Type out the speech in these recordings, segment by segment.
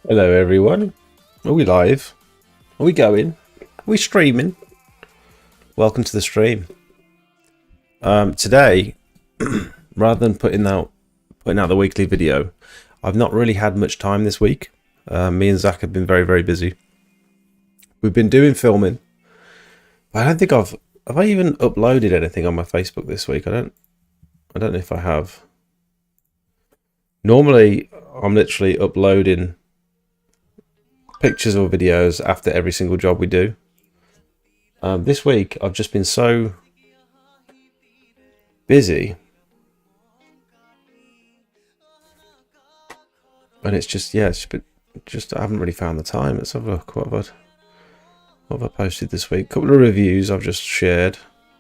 Hello everyone. Are we live? Are we going? Are we streaming? Welcome to the stream. Today, rather than putting out the weekly video, I've not really had much time this week. Me and Zach have been very busy. We've been doing filming. I don't think have I even uploaded anything on my Facebook this week? I don't know if I have. Normally, I'm literally uploading pictures or videos after every single job we do. This week I've just been so busy, and it's just I haven't really found the time. Let's have a look. What have I posted this week? A couple of reviews I've just shared,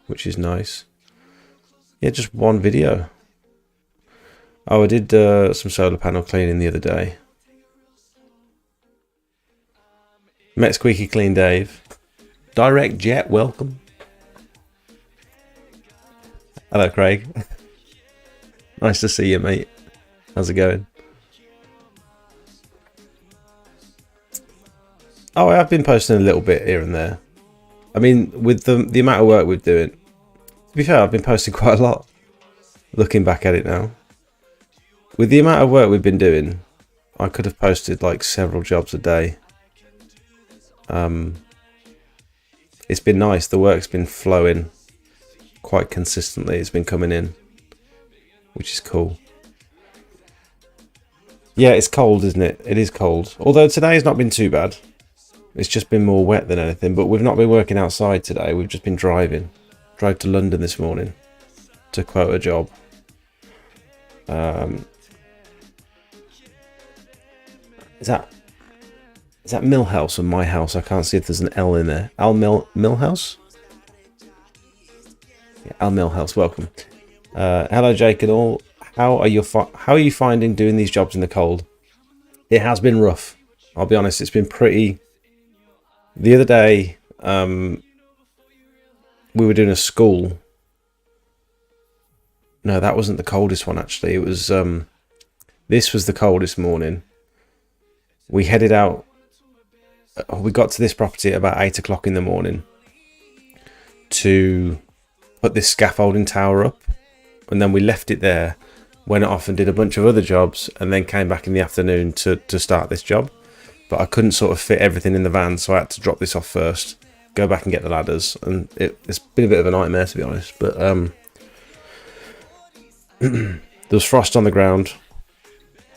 which is nice. Yeah, just one video. Oh, I did some solar panel cleaning the other day. Met Squeaky Clean Dave. Direct Jet, welcome. Hello, Craig. Nice to see you, mate. How's it going? Oh, I have been posting a little bit here and there. I mean, with the amount of work we're doing, to be fair, I've been posting quite a lot. Looking back at it now. With the amount of work we've been doing, I could have posted like several jobs a day. It's been nice. The work's been flowing quite consistently. It's been coming in, which is cool. Yeah, it's cold, isn't it? It is cold. Although today has not been too bad. It's just been more wet than anything. But we've not been working outside today. We've just been driving. Drove to London this morning to quote a job. Is that Millhouse or my house? I can't see if there's an L in there. Millhouse? Yeah, Al Millhouse, welcome. Hello, Jake and all. How are you finding doing these jobs in the cold? It has been rough. I'll be honest. It's been pretty. The other day, we were doing a school. No, that wasn't the coldest one actually. It was. This was the coldest morning. We headed out. We got to this property at about 8 o'clock in the morning to put this scaffolding tower up, and then we left it there, went off and did a bunch of other jobs, and then came back in the afternoon to start this job. But I couldn't sort of fit everything in the van, so I had to drop this off first, go back and get the ladders, and it's been a bit of a nightmare to be honest. But there was frost on the ground.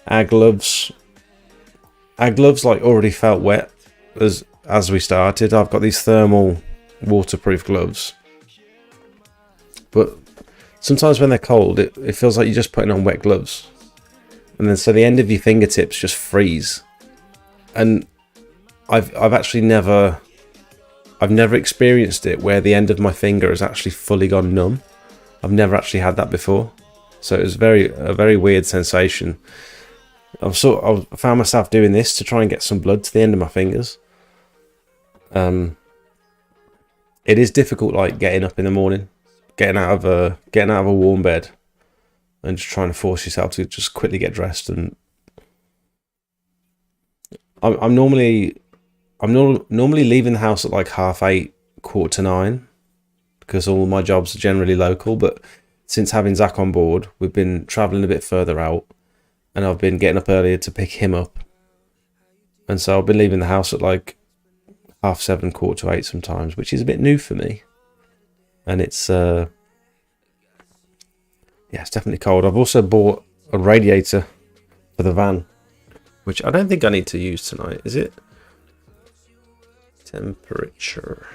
Our gloves like already felt wet as we started. I've got these thermal waterproof gloves, but sometimes when they're cold it feels like you're just putting on wet gloves, and then so the end of your fingertips just freeze. And I've actually never experienced it where the end of my finger has actually fully gone numb. I've never actually had that before, so it was a very weird sensation. I found myself doing this to try and get some blood to the end of my fingers. It is difficult, like getting up in the morning, getting out of a warm bed, and just trying to force yourself to just quickly get dressed. And I'm normally leaving the house at like 8:30, 8:45, because all my jobs are generally local. But since having Zach on board, we've been travelling a bit further out. And I've been getting up earlier to pick him up. And so I've been leaving the house at like 7:30, 7:45 sometimes, which is a bit new for me. And it's it's definitely cold. I've also bought a radiator for the van, which I don't think I need to use tonight. Is it? Temperature.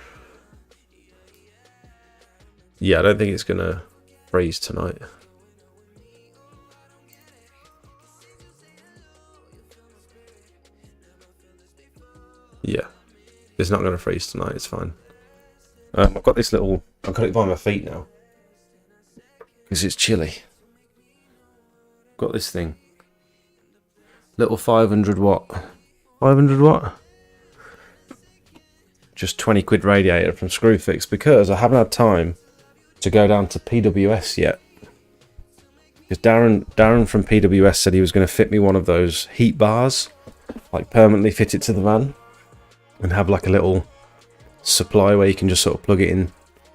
Yeah, I don't think it's going to freeze tonight. Yeah, it's not going to freeze tonight. It's fine. I've got this little. I've got it by my feet now because it's chilly. Got this thing. Little 500 watt. 500 watt. Just 20 quid radiator from Screwfix, because I haven't had time to go down to PWS yet. Because Darren from PWS said he was going to fit me one of those heat bars like permanently fit it to the van and have like a little supply where you can just sort of plug it in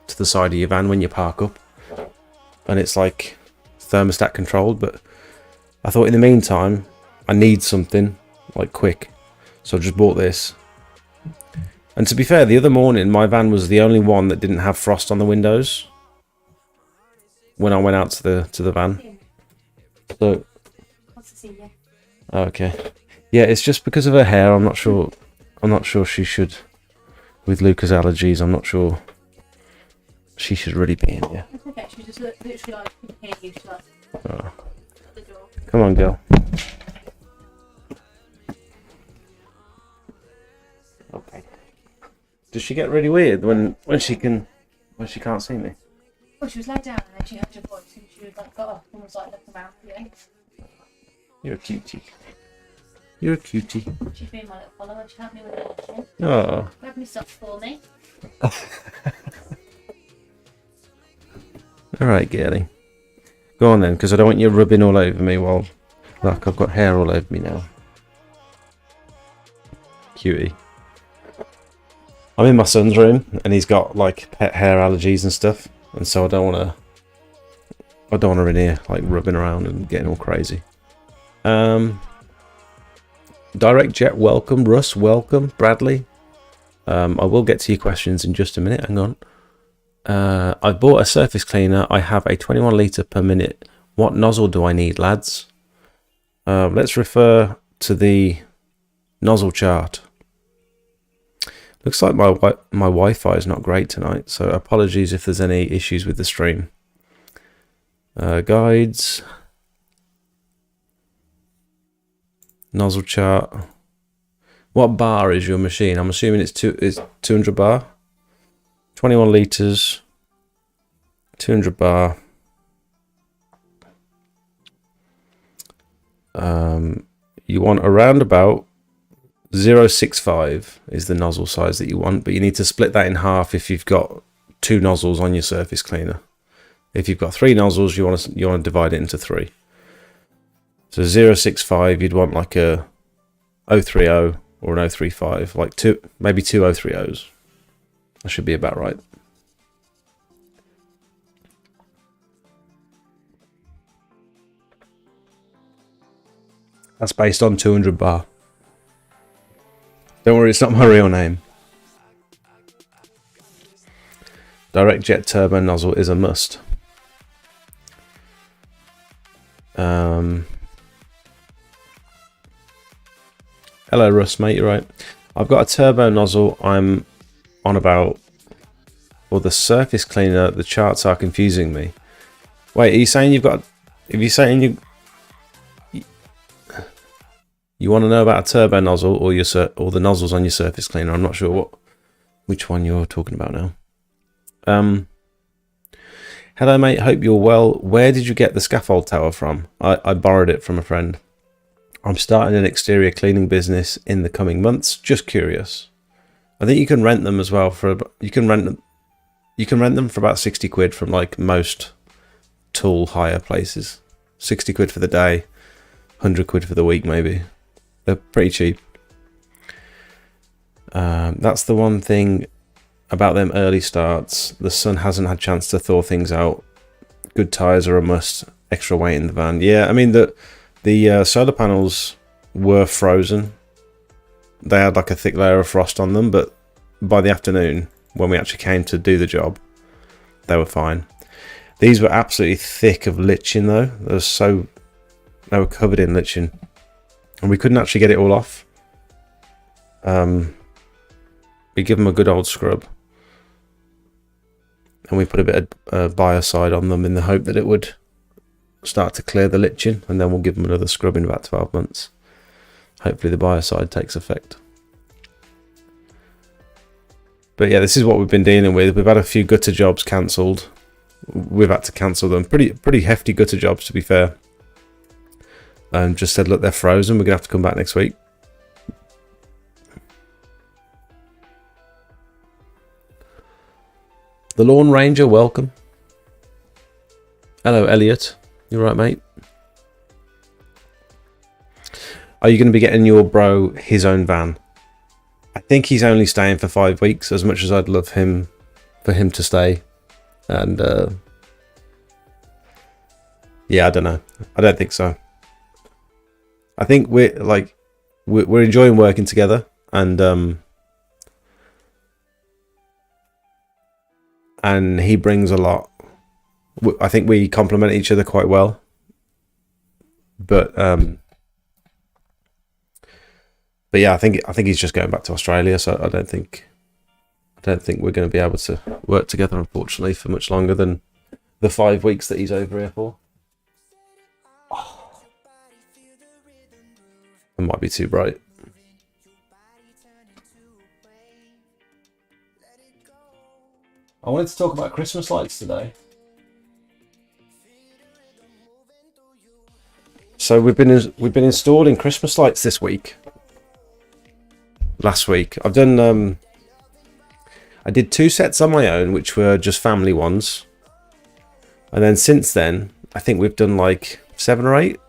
to the side of your van when you park up, and it's like thermostat controlled. But I thought in the meantime I need something like quick, so I just bought this. And to be fair, the other morning my van was the only one that didn't have frost on the windows when I went out to the van. So okay, yeah, it's just because of her hair. I'm not sure she should, with Luca's allergies, I'm not sure she should really be in here. Okay, she just literally like hear you. She's like, Oh. Come on, girl. Okay. Does she get really weird when she can't see me? well, she was laid down and then she heard your voice and she like got up and was like looking around for you. You're a cutie. You're a cutie. She's been my little follower. She helped me with the washing. Oh. Grab me socks for me. Alright, girlie. Go on then, because I don't want you rubbing all over me while... Look, I've got hair all over me now. Cutie. I'm in my son's room, and he's got, like, pet hair allergies and stuff. And so I don't want her in here, like, rubbing around and getting all crazy. Direct Jet, welcome. Russ, welcome. Bradley. I will get to your questions in just a minute. Hang on. I've bought a surface cleaner. I have a 21 litre per minute. What nozzle do I need, lads? Let's refer to the nozzle chart. Looks like my Wi-Fi is not great tonight, so apologies if there's any issues with the stream. Guides. Nozzle chart. What bar is your machine? I'm assuming it's 200 bar. 21 litres. 200 bar. You want around about 0.65 is the nozzle size that you want, but you need to split that in half if you've got 2 nozzles on your surface cleaner. If you've got 3 nozzles, you want to divide it into 3. So 0.65, you'd want like a 030 or an 035, like maybe 2 030s. That should be about right. That's based on 200 bar. Don't worry, it's not my real name. Direct jet turbo nozzle is a must. Hello, Russ, mate, you're right. I've got a turbo nozzle. I'm on about... Well, the surface cleaner, the charts are confusing me. Wait, are you saying you've got... If you're saying you want to know about a turbo nozzle or the nozzles on your surface cleaner? I'm not sure which one you're talking about now. Hello, mate. Hope you're well. Where did you get the scaffold tower from? I borrowed it from a friend. I'm starting an exterior cleaning business in the coming months. Just curious. I think you can rent them as well you can rent them for about 60 quid from like most tool hire places. 60 quid for the day, 100 quid for the week maybe. They're pretty cheap. That's the one thing about them early starts. The sun hasn't had a chance to thaw things out. Good tyres are a must. Extra weight in the van. Yeah, I mean the solar panels were frozen. They had like a thick layer of frost on them, but by the afternoon, when we actually came to do the job, they were fine. These were absolutely thick of lichen though. They were covered in lichen. And we couldn't actually get it all off. We give them a good old scrub. And we put a bit of biocide on them in the hope that it would start to clear the lichen. And then we'll give them another scrub in about 12 months. Hopefully the biocide takes effect. But yeah, this is what we've been dealing with. We've had a few gutter jobs cancelled. We've had to cancel them. Pretty hefty gutter jobs, to be fair. And just said, look, they're frozen. We're going to have to come back next week. The Lawn Ranger, welcome. Hello, Elliot. You right, mate? are you going to be getting your bro his own van? I think he's only staying for 5 weeks, as much as I'd love for him to stay. And yeah, I don't know. I don't think so. I think we're enjoying working together, and he brings a lot. I think we complement each other quite well. But yeah, I think he's just going back to Australia, so I don't think we're going to be able to work together, unfortunately, for much longer than the 5 weeks that he's over here for. Oh, it might be too bright. I wanted to talk about Christmas lights today. So we've been installing Christmas lights this week. Last week I've done I did 2 sets on my own, which were just family ones, and then since then I think we've done like 7 or 8,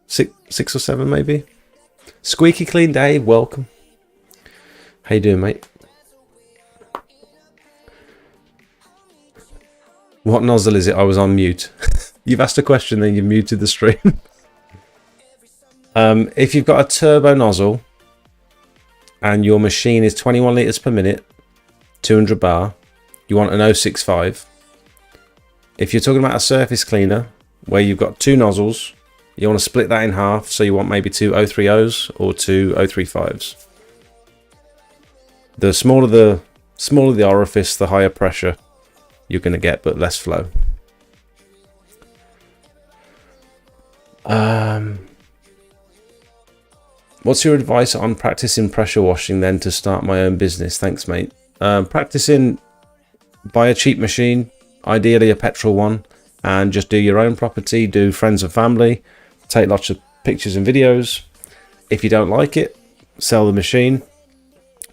6 or 7 maybe. Squeaky Clean Dave, welcome. How you doing, mate? What nozzle is it? I was on mute. You've asked a question, then you've muted the stream. If you've got a turbo nozzle and your machine is 21 litres per minute, 200 bar, you want an 065. If you're talking about a surface cleaner where you've got 2 nozzles, you want to split that in half, so you want maybe 2 030s or 2 035s. The smaller the orifice, the higher pressure you're going to get, but less flow. What's your advice on practicing pressure washing then to start my own business? Thanks, mate. Practicing, buy a cheap machine, ideally a petrol one, and just do your own property, do friends and family, take lots of pictures and videos. If you don't like it, sell the machine.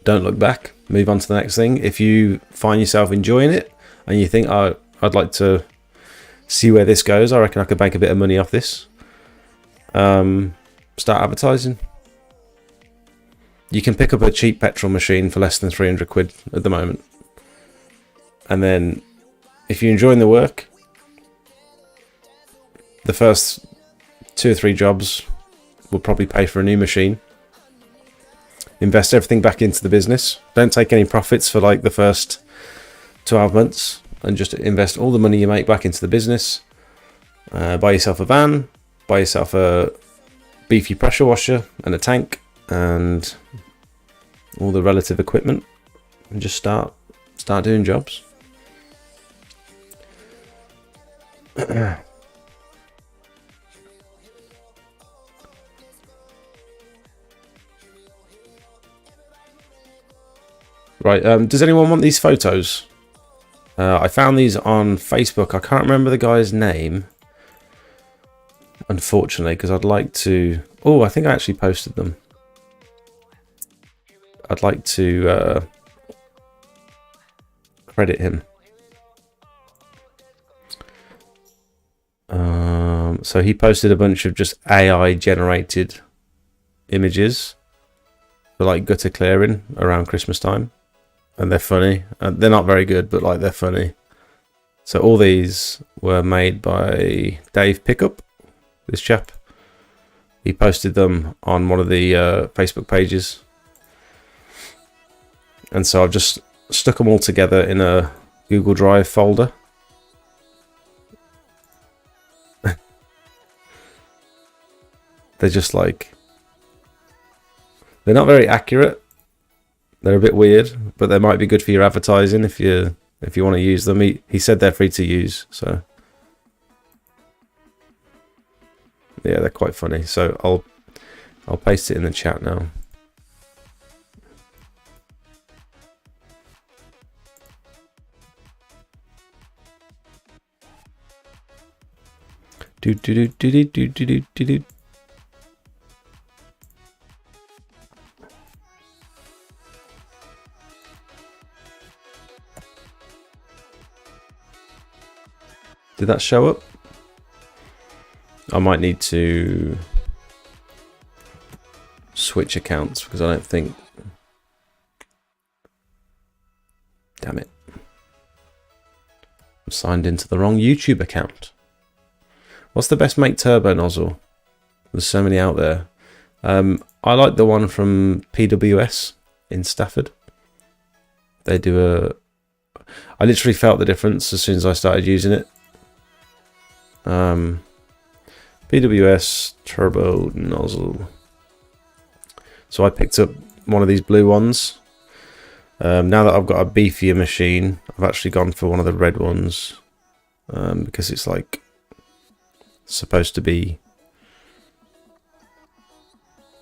Don't look back, move on to the next thing. If you find yourself enjoying it and you think, oh, I'd like to see where this goes, I reckon I could make a bit of money off this. Start advertising. You can pick up a cheap petrol machine for less than 300 quid at the moment. And then if you're enjoying the work, the first 2 or 3 jobs will probably pay for a new machine. Invest everything back into the business. Don't take any profits for like the first 12 months, and just invest all the money you make back into the business. Buy yourself a van, buy yourself a beefy pressure washer and a tank, and all the relative equipment, and just start doing jobs. Right, does anyone want these photos? I found these on Facebook. I can't remember the guy's name, unfortunately, because I'd like to... Oh, I think I actually posted them. I'd like to credit him. So he posted a bunch of just AI generated images for like gutter clearing around Christmas time, and they're funny. They're not very good, but like they're funny. So all these were made by Dave Pickup, this chap. He posted them on one of the Facebook pages, and so I've just stuck them all together in a Google Drive folder. They're just like, they're not very accurate. They're a bit weird, but they might be good for your advertising if you want to use them. He said they're free to use, so yeah, they're quite funny. So I'll paste it in the chat now. Do do do do do do do do do. Did that show up? I might need to switch accounts because I don't think... Damn it. I'm signed into the wrong YouTube account. What's the best make turbo nozzle? There's so many out there. I like the one from PWS in Stafford. They do a... I literally felt the difference as soon as I started using it. PWS turbo nozzle. So I picked up one of these blue ones. Now that I've got a beefier machine, I've actually gone for one of the red ones. Because it's like supposed to be...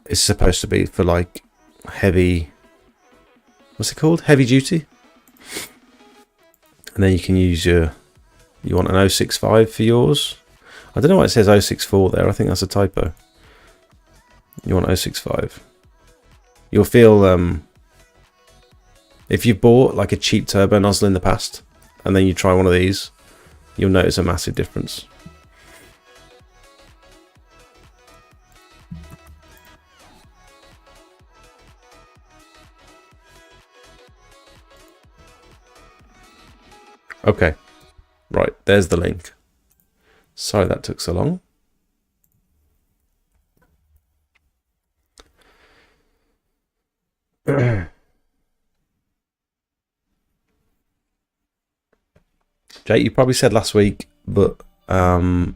It's supposed to be for like heavy... What's it called? Heavy duty? And then you can use your... You want an 065 for yours? I don't know why it says 064 there. I think that's a typo. You want 065. You'll feel... if you've bought like a cheap turbo nozzle in the past, and then you try one of these, you'll notice a massive difference. Okay, right, there's the link. Sorry that took so long. Jake, you probably said last week, but will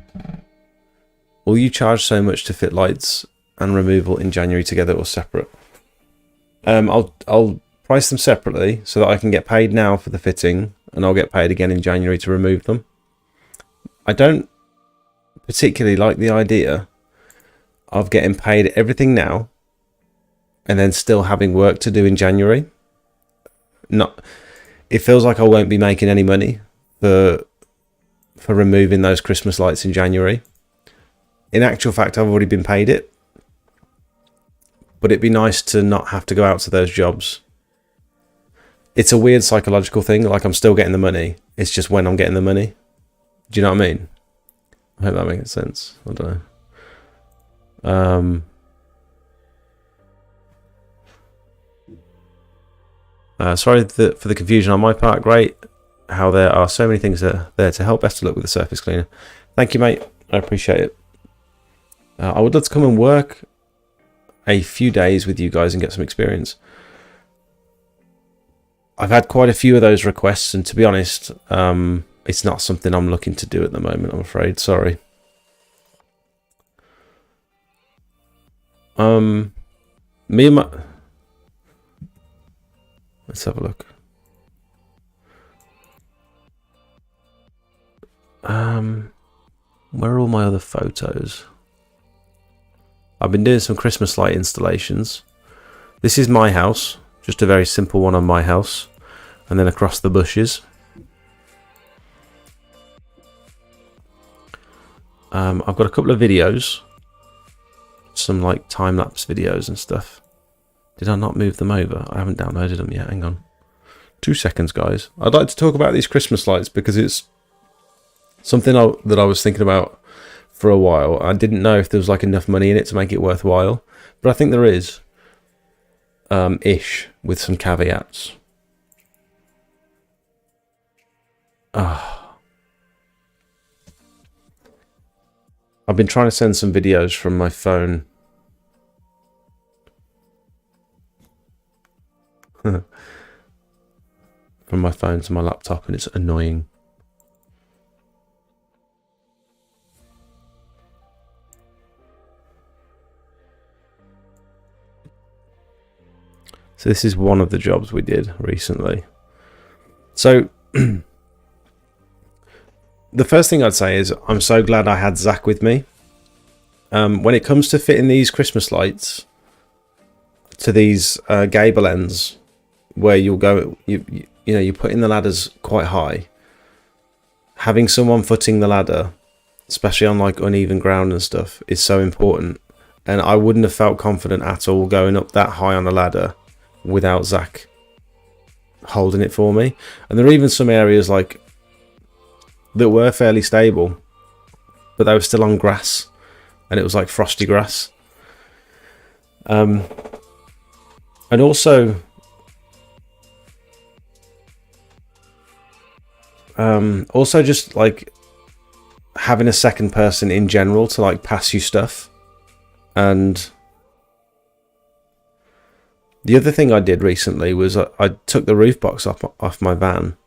you charge so much to fit lights and removal in January together or separate? I'll price them separately so that I can get paid now for the fitting, and I'll get paid again in January to remove them. I don't particularly like the idea of getting paid everything now and then still having work to do in January. It feels like I won't be making any money for removing those Christmas lights in January. In actual fact, I've already been paid it, but it'd be nice to not have to go out to those jobs. It's a weird psychological thing. Like, I'm still getting the money. It's just when I'm getting the money. Do you know what I mean? I hope that makes sense. I don't know. Sorry for the confusion on my part. Great how there are so many things there to help. Best of luck with the surface cleaner. Thank you, mate. I appreciate it. I would love to come and work a few days with you guys and get some experience. I've had quite a few of those requests, and to be honest, it's not something I'm looking to do at the moment, I'm afraid. Sorry. Me and my... Let's have a look. Where are all my other photos? I've been doing some Christmas light installations. This is my house, just a very simple one on my house, and then across the bushes. I've got a couple of videos, some like time-lapse videos and stuff. Did I not move them over? I haven't downloaded them yet. Hang on. 2 seconds, guys. I'd like to talk about these Christmas lights because it's something that I was thinking about for a while. I didn't know if there was like enough money in it to make it worthwhile, but I think there is. Ish, with some caveats. I've been trying to send some videos from my phone. From my phone to my laptop, and it's annoying. So this is one of the jobs we did recently. So the first thing I'd say is I'm so glad I had Zach with me. When it comes to fitting these Christmas lights to these gable ends, where you'll go, you know, you're putting the ladders quite high. Having someone footing the ladder, especially on like uneven ground and stuff, is so important. And I wouldn't have felt confident at all going up that high on a ladder without Zach holding it for me. And there are even some areas like that were fairly stable, but they were still on grass, and it was like frosty grass. And also, just like having a second person in general to like pass you stuff. And the other thing I did recently was I took the roof box off my van,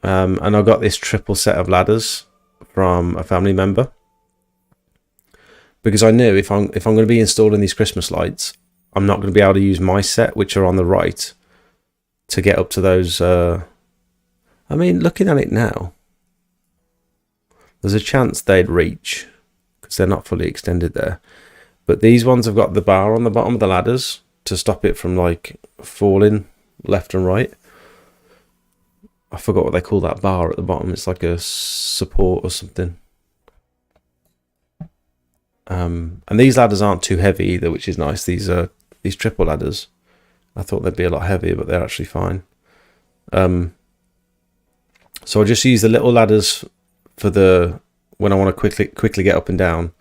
and I got this triple set of ladders from a family member, because I knew if I'm going to be installing these Christmas lights, I'm not going to be able to use my set, which are on the right, to get up to those. I mean, looking at it now, there's a chance they'd reach because they're not fully extended there. But these ones have got the bar on the bottom of the ladders to stop it from like falling left and right. I forgot what they call that bar at the bottom. It's like a support or something. And these ladders aren't too heavy either, which is nice. These triple ladders, I thought they'd be a lot heavier, but they're actually fine. So I just use the little ladders for when I want to quickly get up and down,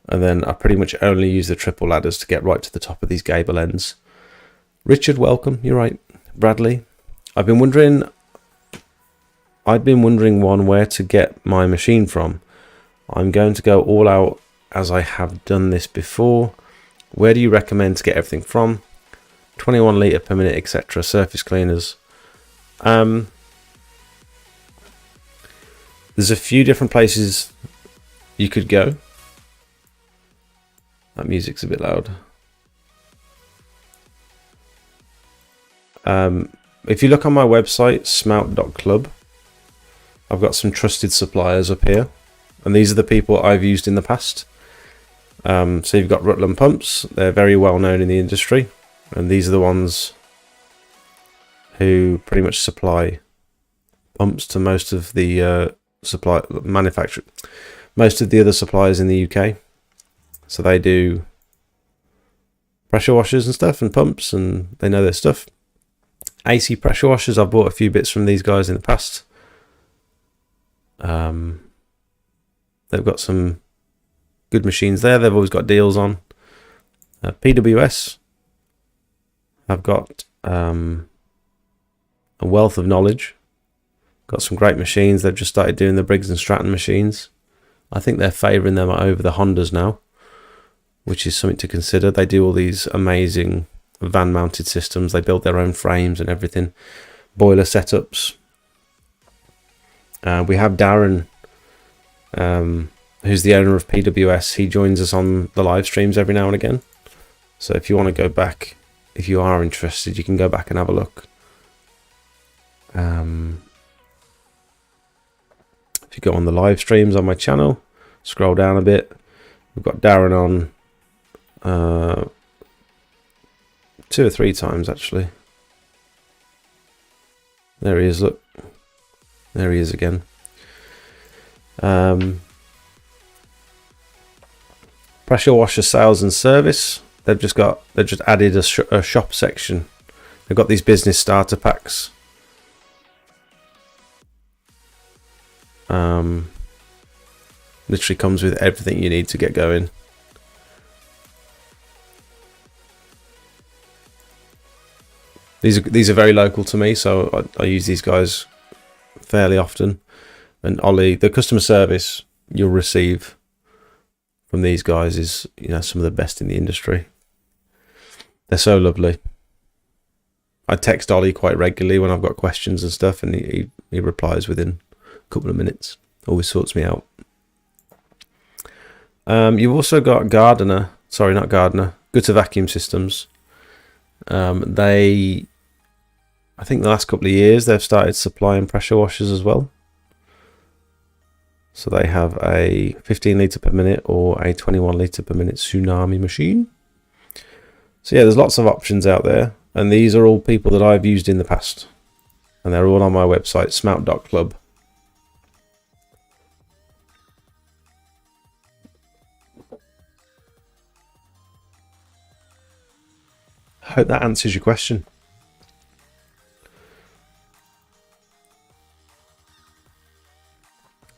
and then I pretty much only use the triple ladders to get right to the top of these gable ends. Richard, welcome. You're right. Bradley, I'd been wondering where to get my machine from. I'm going to go all out as I have done this before. Where do you recommend to get everything from? 21 litre per minute, etc. Surface cleaners. There's a few different places you could go. That music's a bit loud. If you look on my website, smelt.club, I've got some trusted suppliers up here, and these are the people I've used in the past. So you've got Rutland Pumps. They're very well known in the industry, and these are the ones who pretty much supply pumps to most of the most of the other suppliers in the UK. So they do pressure washers and stuff and pumps, and they know their stuff. AC pressure washers, I've bought a few bits from these guys in the past. They've got some good machines there. They've always got deals on. PWS, I've got a wealth of knowledge. Got some great machines. They've just started doing the Briggs and Stratton machines. I think they're favouring them over the Hondas now, which is something to consider. They do all these amazing van mounted systems. They build their own frames and everything. Boiler setups. We have Darren, who's the owner of PWS. He joins us on the live streams every now and again. So if you want to go back, if you are interested, you can go back and have a look. If you go on the live streams on my channel, scroll down a bit, we've got Darren on 2 or 3 times actually. There he is, look. There he is again. Pressure washer sales and service. They've just added a shop section. They've got these business starter packs. Literally comes with everything you need to get going. These are very local to me, so I use these guys fairly often. And Ollie, the customer service you'll receive from these guys is, some of the best in the industry. They're so lovely. I text Ollie quite regularly when I've got questions and stuff, and he replies within a couple of minutes. Always sorts me out. You've also got Gutter Vacuum Systems. I think the last couple of years they've started supplying pressure washers as well. So they have a 15 litre per minute or a 21 litre per minute Tsunami machine. So yeah, there's lots of options out there, and these are all people that I've used in the past, and they're all on my website, smelt.club. I hope that answers your question.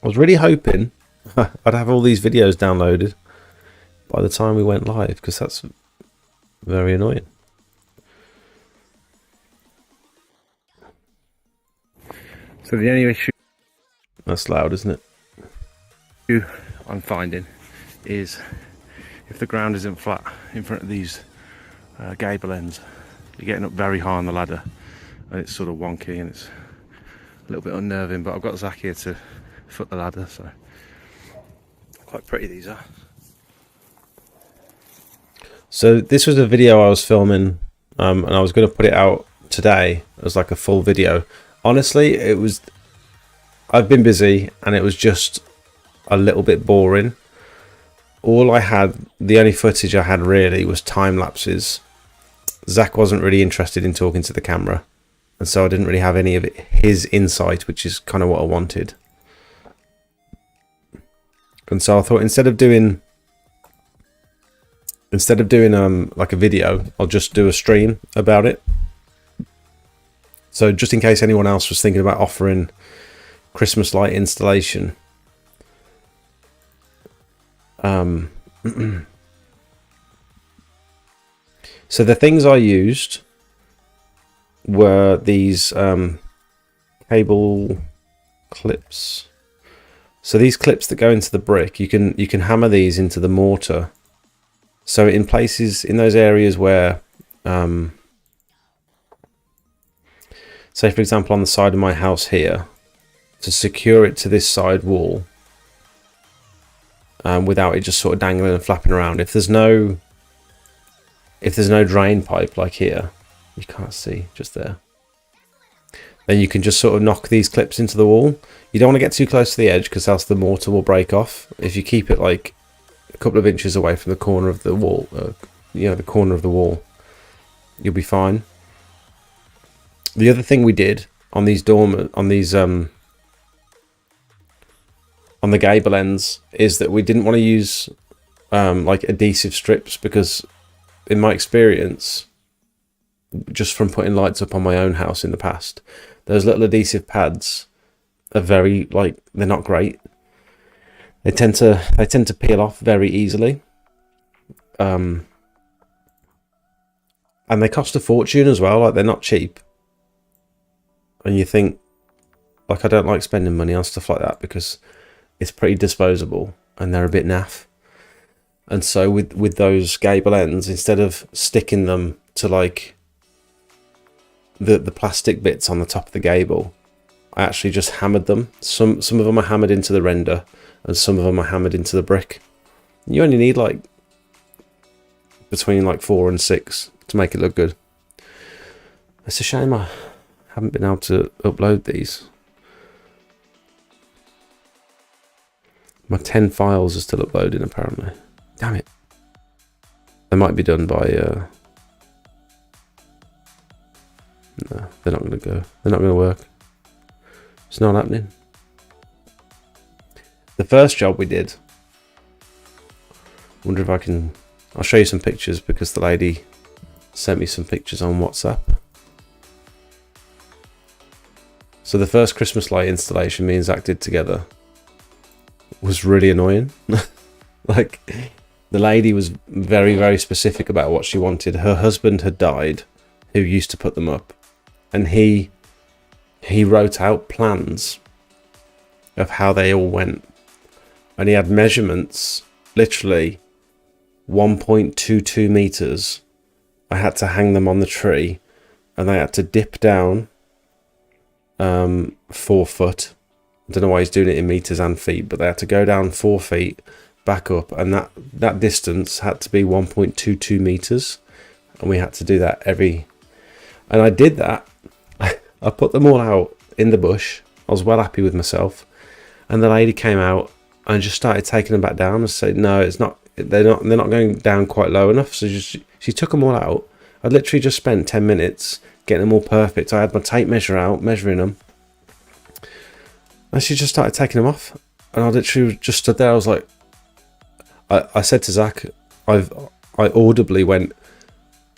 I was really hoping I'd have all these videos downloaded by the time we went live, because that's Very annoying. So the only issue... That's loud, isn't it? I'm finding is if the ground isn't flat in front of these gable ends, you're getting up very high on the ladder and it's sort of wonky and it's a little bit unnerving, but I've got Zach here to foot the ladder, so quite pretty these are. So this was a video I was filming and I was going to put it out today as like a full video. Honestly, I've been busy and it was just a little bit boring. The only footage I had really was time lapses. Zach wasn't really interested in talking to the camera, and so I didn't really have any of his insight, which is kind of what I wanted. And so I thought instead of doing like a video, I'll just do a stream about it. So just in case anyone else was thinking about offering Christmas light installation, so the things I used were these cable clips. So these clips that go into the brick, you can hammer these into the mortar. So in places, in those areas where, say for example on the side of my house here, to secure it to this side wall, without it just sort of dangling and flapping around. If there's no drain pipe like here, you can't see just there, then you can just sort of knock these clips into the wall. You don't want to get too close to the edge because else the mortar will break off. If you keep it like a couple of inches away from the corner of the wall, the corner of the wall, you'll be fine. The other thing we did on these on the gable ends is that we didn't want to use like adhesive strips, because in my experience, just from putting lights up on my own house in the past, those little adhesive pads are very, they're not great. They tend to peel off very easily, and they cost a fortune as well. Like, they're not cheap, and you think, like, I don't like spending money on stuff like that because it's pretty disposable and they're a bit naff. And so with those gable ends, instead of sticking them to like the plastic bits on the top of the gable, I actually just hammered them. Some of them are hammered into the render and some of them are hammered into the brick. You only need like between like 4 and 6 to make it look good. It's a shame I haven't been able to upload these. My 10 files are still uploading apparently. Damn it. They might be done by no, they're not gonna go. They're not gonna work. It's not happening. The first job we did, wonder if I'll show you some pictures because the lady sent me some pictures on WhatsApp. So the first Christmas light installation me and Zach did together was really annoying. Like, the lady was very, very specific about what she wanted. Her husband had died, who used to put them up, and he wrote out plans of how they all went, and he had measurements, literally 1.22 meters. I had to hang them on the tree, and they had to dip down 4 foot. I don't know why he's doing it in meters and feet, but they had to go down 4 feet, back up, and that distance had to be 1.22 meters, and we had to do that and I did that. I put them all out in the bush. I was well happy with myself, and the lady came out and just started taking them back down and said, no, it's not, they're not going down quite low enough. So she took them all out. I literally just spent 10 minutes getting them all perfect. I had my tape measure out, measuring them, and she just started taking them off, and I literally just stood there. I was like, I said to Zach, I audibly went,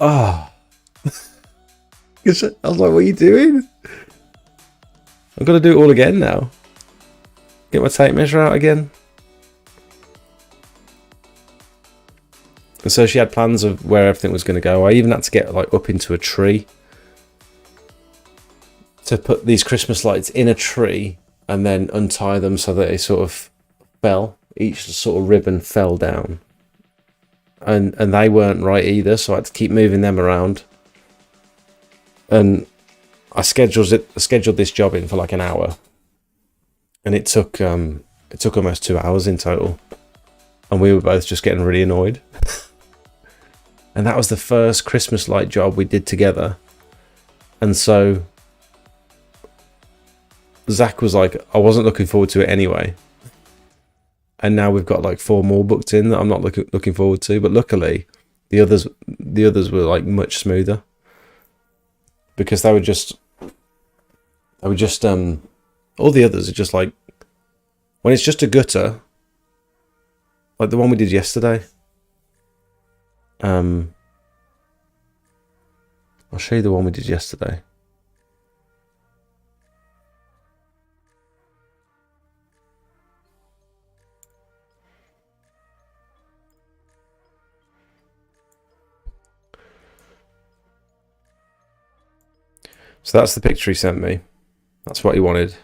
ah. Oh. I was like, what are you doing? I've got to do it all again now. Get my tape measure out again. And so she had plans of where everything was going to go. I even had to get like up into a tree to put these Christmas lights in a tree and then untie them so that they sort of fell. Each sort of ribbon fell down. And they weren't right either, so I had to keep moving them around. And I scheduled this job in for like an hour. And it took almost 2 hours in total. And we were both just getting really annoyed. And that was the first Christmas light job we did together. And so Zach was like, I wasn't looking forward to it anyway. And now we've got like 4 more booked in that I'm not looking forward to. But luckily, the others were like much smoother. Because all the others are just like, when it's just a gutter, like the one we did yesterday. I'll show you the one we did yesterday. So that's the picture he sent me. That's what he wanted.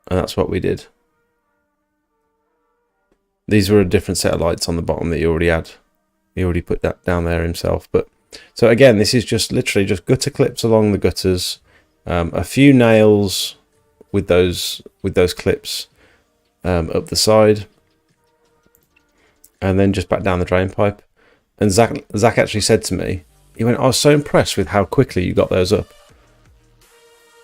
And that's what we did. These were a different set of lights on the bottom that he already had. He already put that down there himself. But so again, this is just literally just gutter clips along the gutters, a few nails with those clips up the side, and then just back down the drain pipe. And Zach actually said to me, he went, I was so impressed with how quickly you got those up.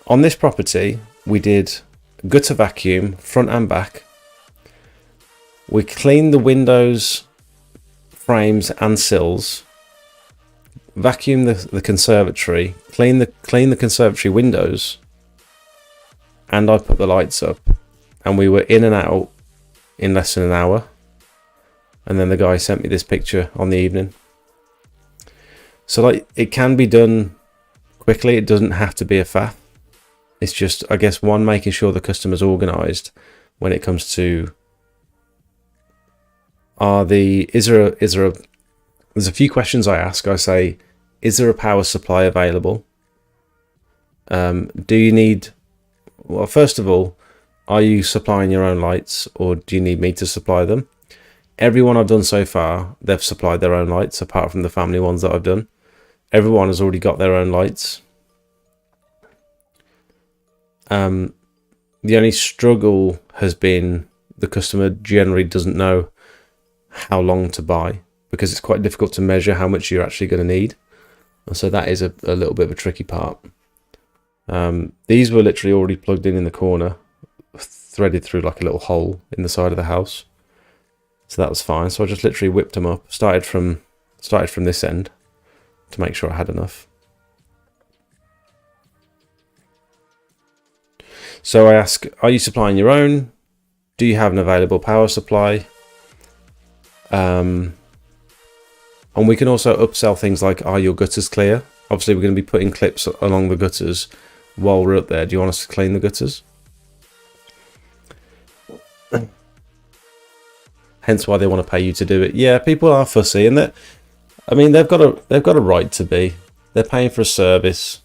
On this property, we did gutter vacuum, front and back. We cleaned the windows, frames and sills, vacuumed the conservatory, cleaned the conservatory windows, and I put the lights up. And we were in and out in less than an hour. And then the guy sent me this picture on the evening. So like, it can be done quickly. It doesn't have to be a faff. It's just, I guess, one, making sure the customer's organised when it comes to there's a few questions I ask. I say, is there a power supply available? Do you need, well, first of all, are you supplying your own lights, or do you need me to supply them? Everyone I've done so far, they've supplied their own lights, apart from the family ones that I've done. Everyone has already got their own lights. The only struggle has been the customer generally doesn't know how long to buy, because it's quite difficult to measure how much you're actually going to need. And so that is a little bit of a tricky part. These were literally already plugged in the corner, threaded through like a little hole in the side of the house. So that was fine. So I just literally whipped them up, started from this end to make sure I had enough. So I ask, are you supplying your own? Do you have an available power supply? And we can also upsell things like, are your gutters clear? Obviously, we're going to be putting clips along the gutters while we're up there. Do you want us to clean the gutters? Hence why they want to pay you to do it. Yeah, people are fussy, and they've got a right to be. They're paying for a service.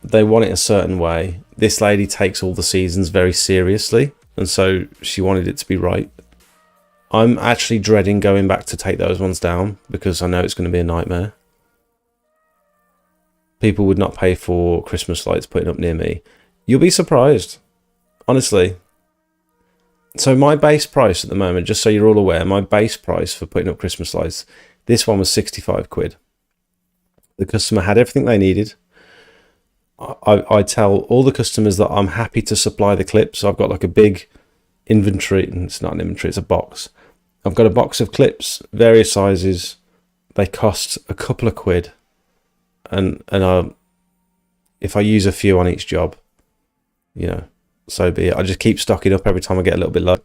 They want it a certain way. This lady takes all the seasons very seriously, and so she wanted it to be right. I'm actually dreading going back to take those ones down, because I know it's going to be a nightmare. People would not pay for Christmas lights putting up near me. You'll be surprised, honestly. So my base price at the moment, just so you're all aware, my base price for putting up Christmas lights, this one was 65 quid. The customer had everything they needed. I tell all the customers that I'm happy to supply the clips. I've got like a big inventory, and it's not an inventory, it's a box. I've got a box of clips, various sizes. They cost a couple of quid. And if I use a few on each job, you know, so be it. I just keep stocking up every time I get a little bit low.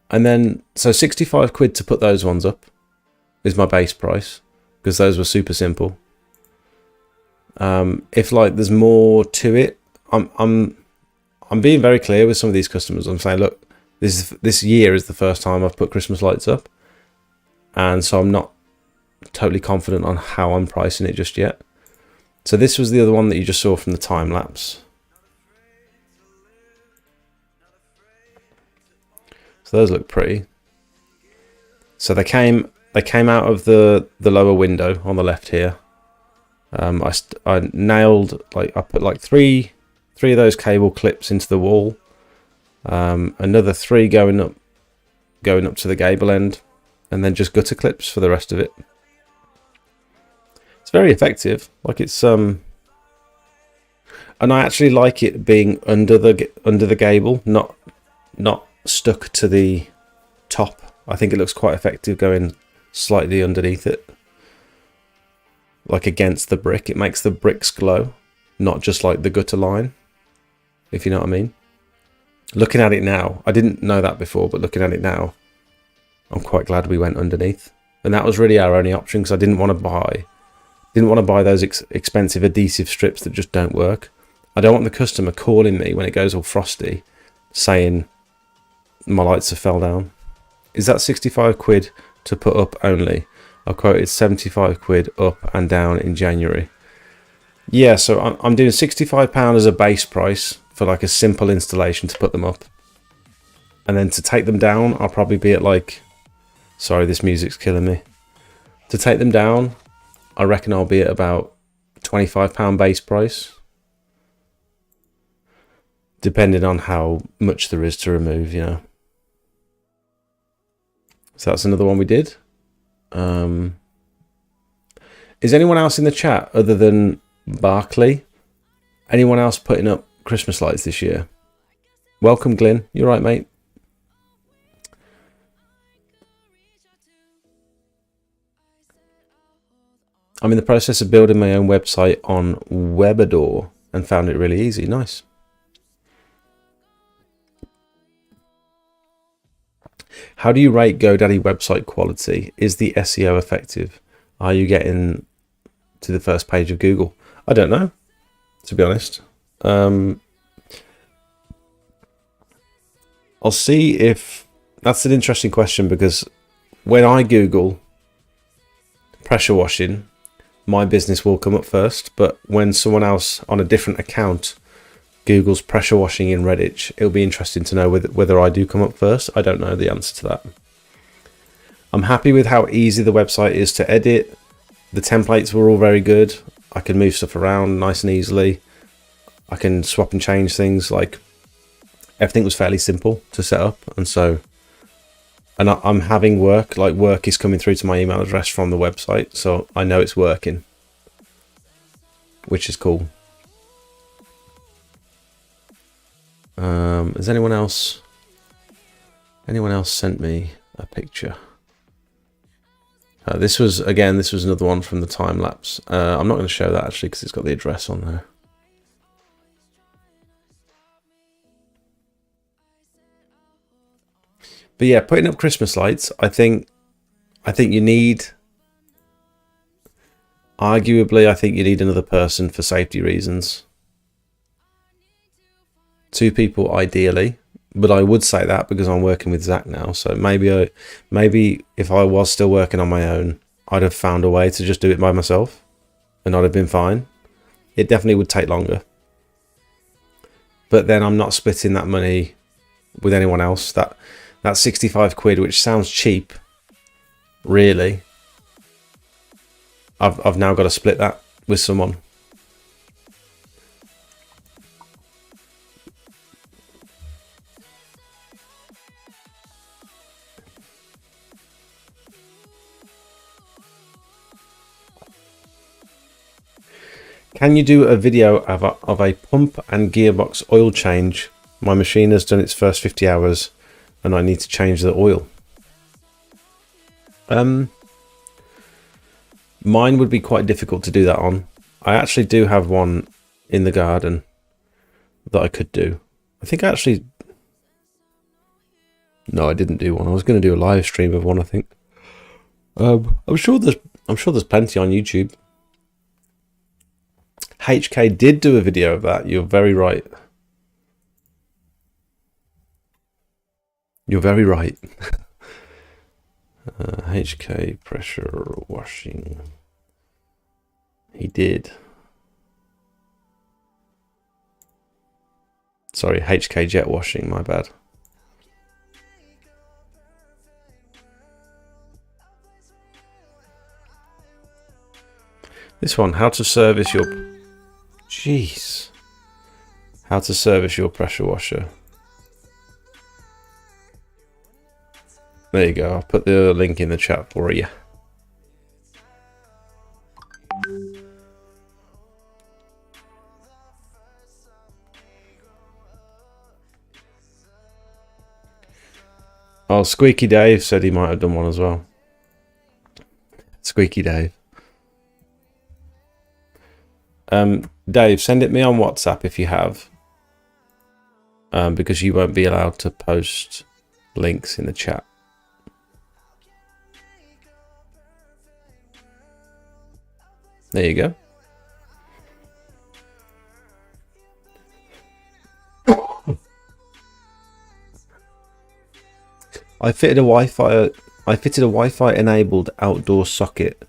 And then, so 65 quid to put those ones up is my base price, because those were super simple. If like there's more to it, I'm being very clear with some of these customers. I'm saying, look, this year is the first time I've put Christmas lights up, and so I'm not totally confident on how I'm pricing it just yet. So this was the other one that you just saw from the time lapse. So those look pretty. So they came out of the lower window on the left here. I nailed, like, I put like three of those cable clips into the wall. Another 3 going up to the gable end, and then just gutter clips for the rest of it. It's very effective. Like, it's and I actually like it being under the gable, not stuck to the top. I think it looks quite effective going slightly underneath it, like against the brick. It makes the bricks glow, not just like the gutter line, if you know what I mean. Looking at it now, I didn't know that before, but looking at it now, I'm quite glad we went underneath. And that was really our only option, because I didn't want to buy those expensive adhesive strips that just don't work. I don't want the customer calling me when it goes all frosty saying my lights have fell down. Is that 65 quid to put up only? I quoted 75 quid up and down in January. Yeah, so I'm doing £65 as a base price for like a simple installation to put them up. And then to take them down, I'll probably be at like... Sorry, this music's killing me. To take them down, I reckon I'll be at about £25 base price, depending on how much there is to remove, you know. So that's another one we did. Is anyone else in the chat other than Barclay? Anyone else putting up Christmas lights this year? Welcome, Glyn. You right, mate? I'm in the process of building my own website on Webador and found it really easy. Nice. How do you rate GoDaddy website quality? Is the SEO effective? Are you getting to the first page of Google? I don't know, to be honest. I'll see if... That's an interesting question, because when I Google pressure washing, my business will come up first. But when someone else on a different account Google's pressure washing in Redditch, it'll be interesting to know whether I do come up first. I don't know the answer to that. I'm happy with how easy the website is to edit. The templates were all very good. I can move stuff around nice and easily. I can swap and change things. Like, everything was fairly simple to set up. And so, and I'm having work, like work is coming through to my email address from the website. So I know it's working, which is cool. Has anyone else sent me a picture? This was another one from the time lapse. I'm not going to show that actually, because it's got the address on there. But yeah, putting up Christmas lights, I think you need, arguably, I think you need another person for safety reasons. 2 people ideally, but I would say that because I'm working with Zach now. So maybe if I was still working on my own, I'd have found a way to just do it by myself, and I'd have been fine. It definitely would take longer, but then I'm not splitting that money with anyone else. That 65 quid, which sounds cheap, really, I've now got to split that with someone. Can you do a video of a pump and gearbox oil change? My machine has done its first 50 hours and I need to change the oil. Mine would be quite difficult to do that on. I actually do have one in the garden that I could do. I think actually... No, I didn't do one. I was going to do a live stream of one, I think. I'm sure there's plenty on YouTube. HK did do a video of that. You're very right. You're very right. HK pressure washing. He did. Sorry, HK jet washing, my bad. This one, how to service your... Jeez. How to service your pressure washer. There you go. I'll put the link in the chat for you. Oh, Squeaky Dave said he might have done one as well. Squeaky Dave. Dave, send it me on WhatsApp if you have. Because you won't be allowed to post links in the chat. There you go. I fitted a Wi-Fi enabled outdoor socket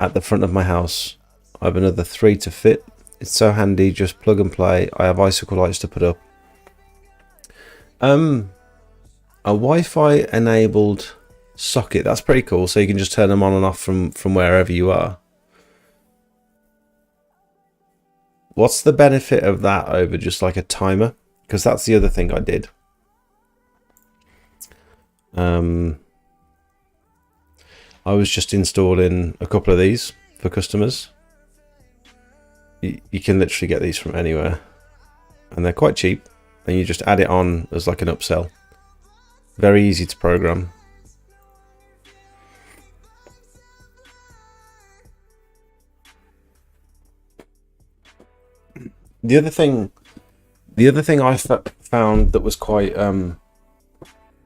at the front of my house. I have another 3 to fit. It's so handy, just plug and play. I have icicle lights to put up. A Wi-Fi enabled socket, that's pretty cool. So you can just turn them on and off from wherever you are. What's the benefit of that over just like a timer? Because that's the other thing I did. I was just installing a couple of these for customers. You can literally get these from anywhere, and they're quite cheap, and you just add it on as like an upsell. Very easy to program. The other thing I found that was quite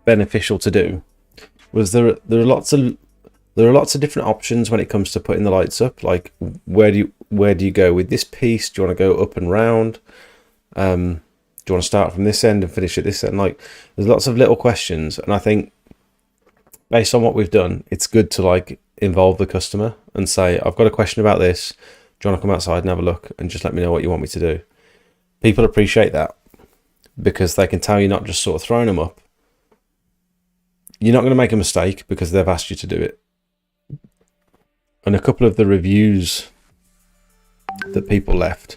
beneficial to do was there are lots of different options when it comes to putting the lights up. Like, where do you go with this piece? Do you want to go up and round? Do you want to start from this end and finish at this end? Like, there's lots of little questions, and I think based on what we've done, it's good to like involve the customer and say, I've got a question about this. Do you want to come outside and have a look and just let me know what you want me to do? People appreciate that because they can tell you're not just sort of throwing them up. You're not going to make a mistake because they've asked you to do it. And a couple of the reviews that people left,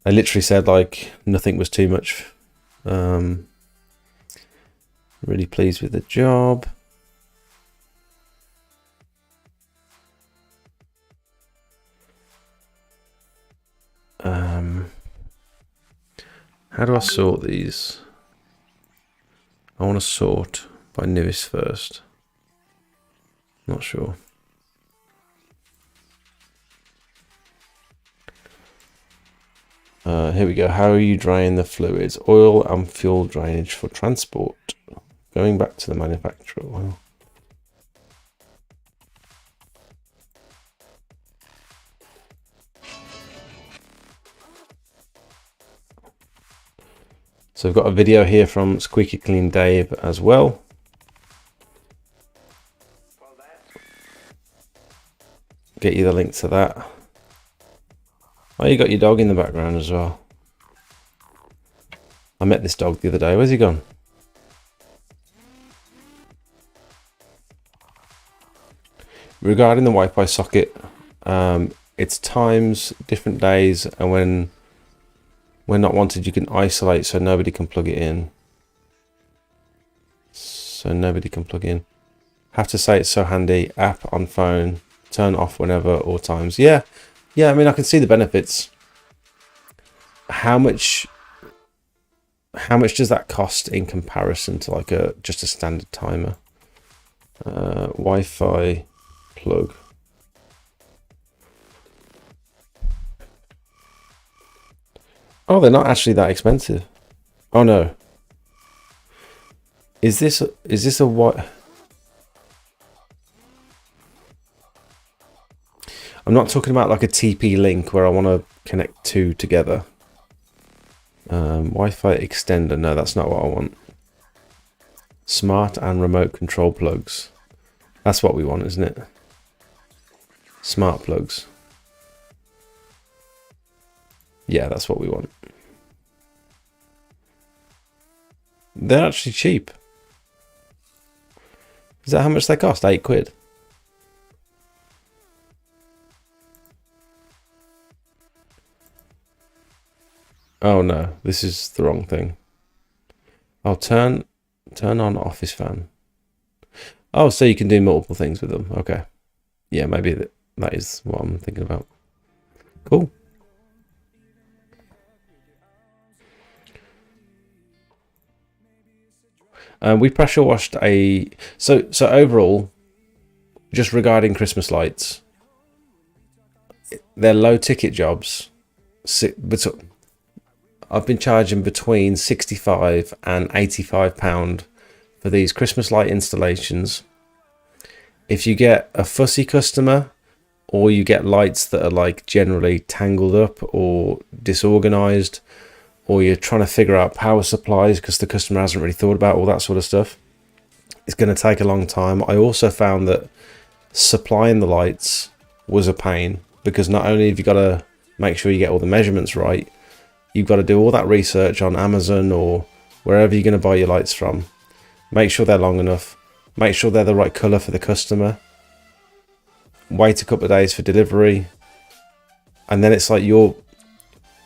they literally said like nothing was too much. Really pleased with the job. How do I sort these? I want to sort by newest first. Not sure. Here we go. How are you drying the fluids? Oil and fuel drainage for transport. Going back to the manufacturer. Well, so we've got a video here from Squeaky Clean Dave as well. Get you the link to that. Oh, you got your dog in the background as well. I met this dog the other day. Where's he gone? Regarding the Wi-Fi socket, it's times, different days, and when not wanted, you can isolate so nobody can plug it in. Have to say it's so handy. App on phone, turn off whenever or times. Yeah, I mean, I can see the benefits. How much does that cost in comparison to like just a standard timer? Wi-Fi plug. Oh, they're not actually that expensive. Oh no. Is this a what? I'm not talking about like a TP link where I want to connect two together. Wi-Fi extender. No, that's not what I want. Smart and remote control plugs. That's what we want, isn't it? Smart plugs. Yeah, that's what we want. They're actually cheap. Is that how much they cost? £8. Oh no, this is the wrong thing. I'll turn on office fan. Oh, so you can do multiple things with them. Okay. Yeah, maybe that is what I'm thinking about. Cool. We pressure washed so overall, just regarding Christmas lights, they're low ticket jobs. But I've been charging between £65 and £85 for these Christmas light installations. If you get a fussy customer, or you get lights that are like generally tangled up or disorganized, or you're trying to figure out power supplies because the customer hasn't really thought about all that sort of stuff, it's going to take a long time. I also found that supplying the lights was a pain, because not only have you got to make sure you get all the measurements right, you've got to do all that research on Amazon or wherever you're going to buy your lights from. Make sure they're long enough. Make sure they're the right colour for the customer. Wait a couple of days for delivery. And then it's like,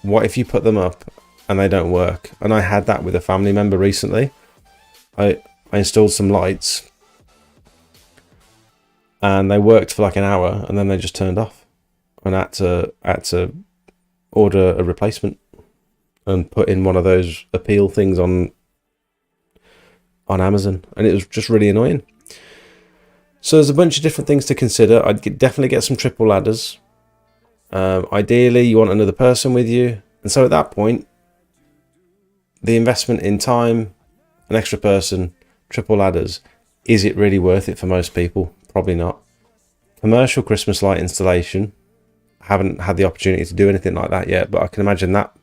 what if you put them up and they don't work? And I had that with a family member recently. I installed some lights and they worked for like an hour and then they just turned off. And I had to order a replacement and put in one of those appeal things on Amazon, and it was just really annoying. So there's a bunch of different things to consider. I'd definitely get some triple ladders. Ideally, you want another person with you, and so at that point, the investment in time, an extra person, triple ladders, is it really worth it for most people? Probably not. Commercial Christmas light installation, I haven't had the opportunity to do anything like that yet, but I can imagine that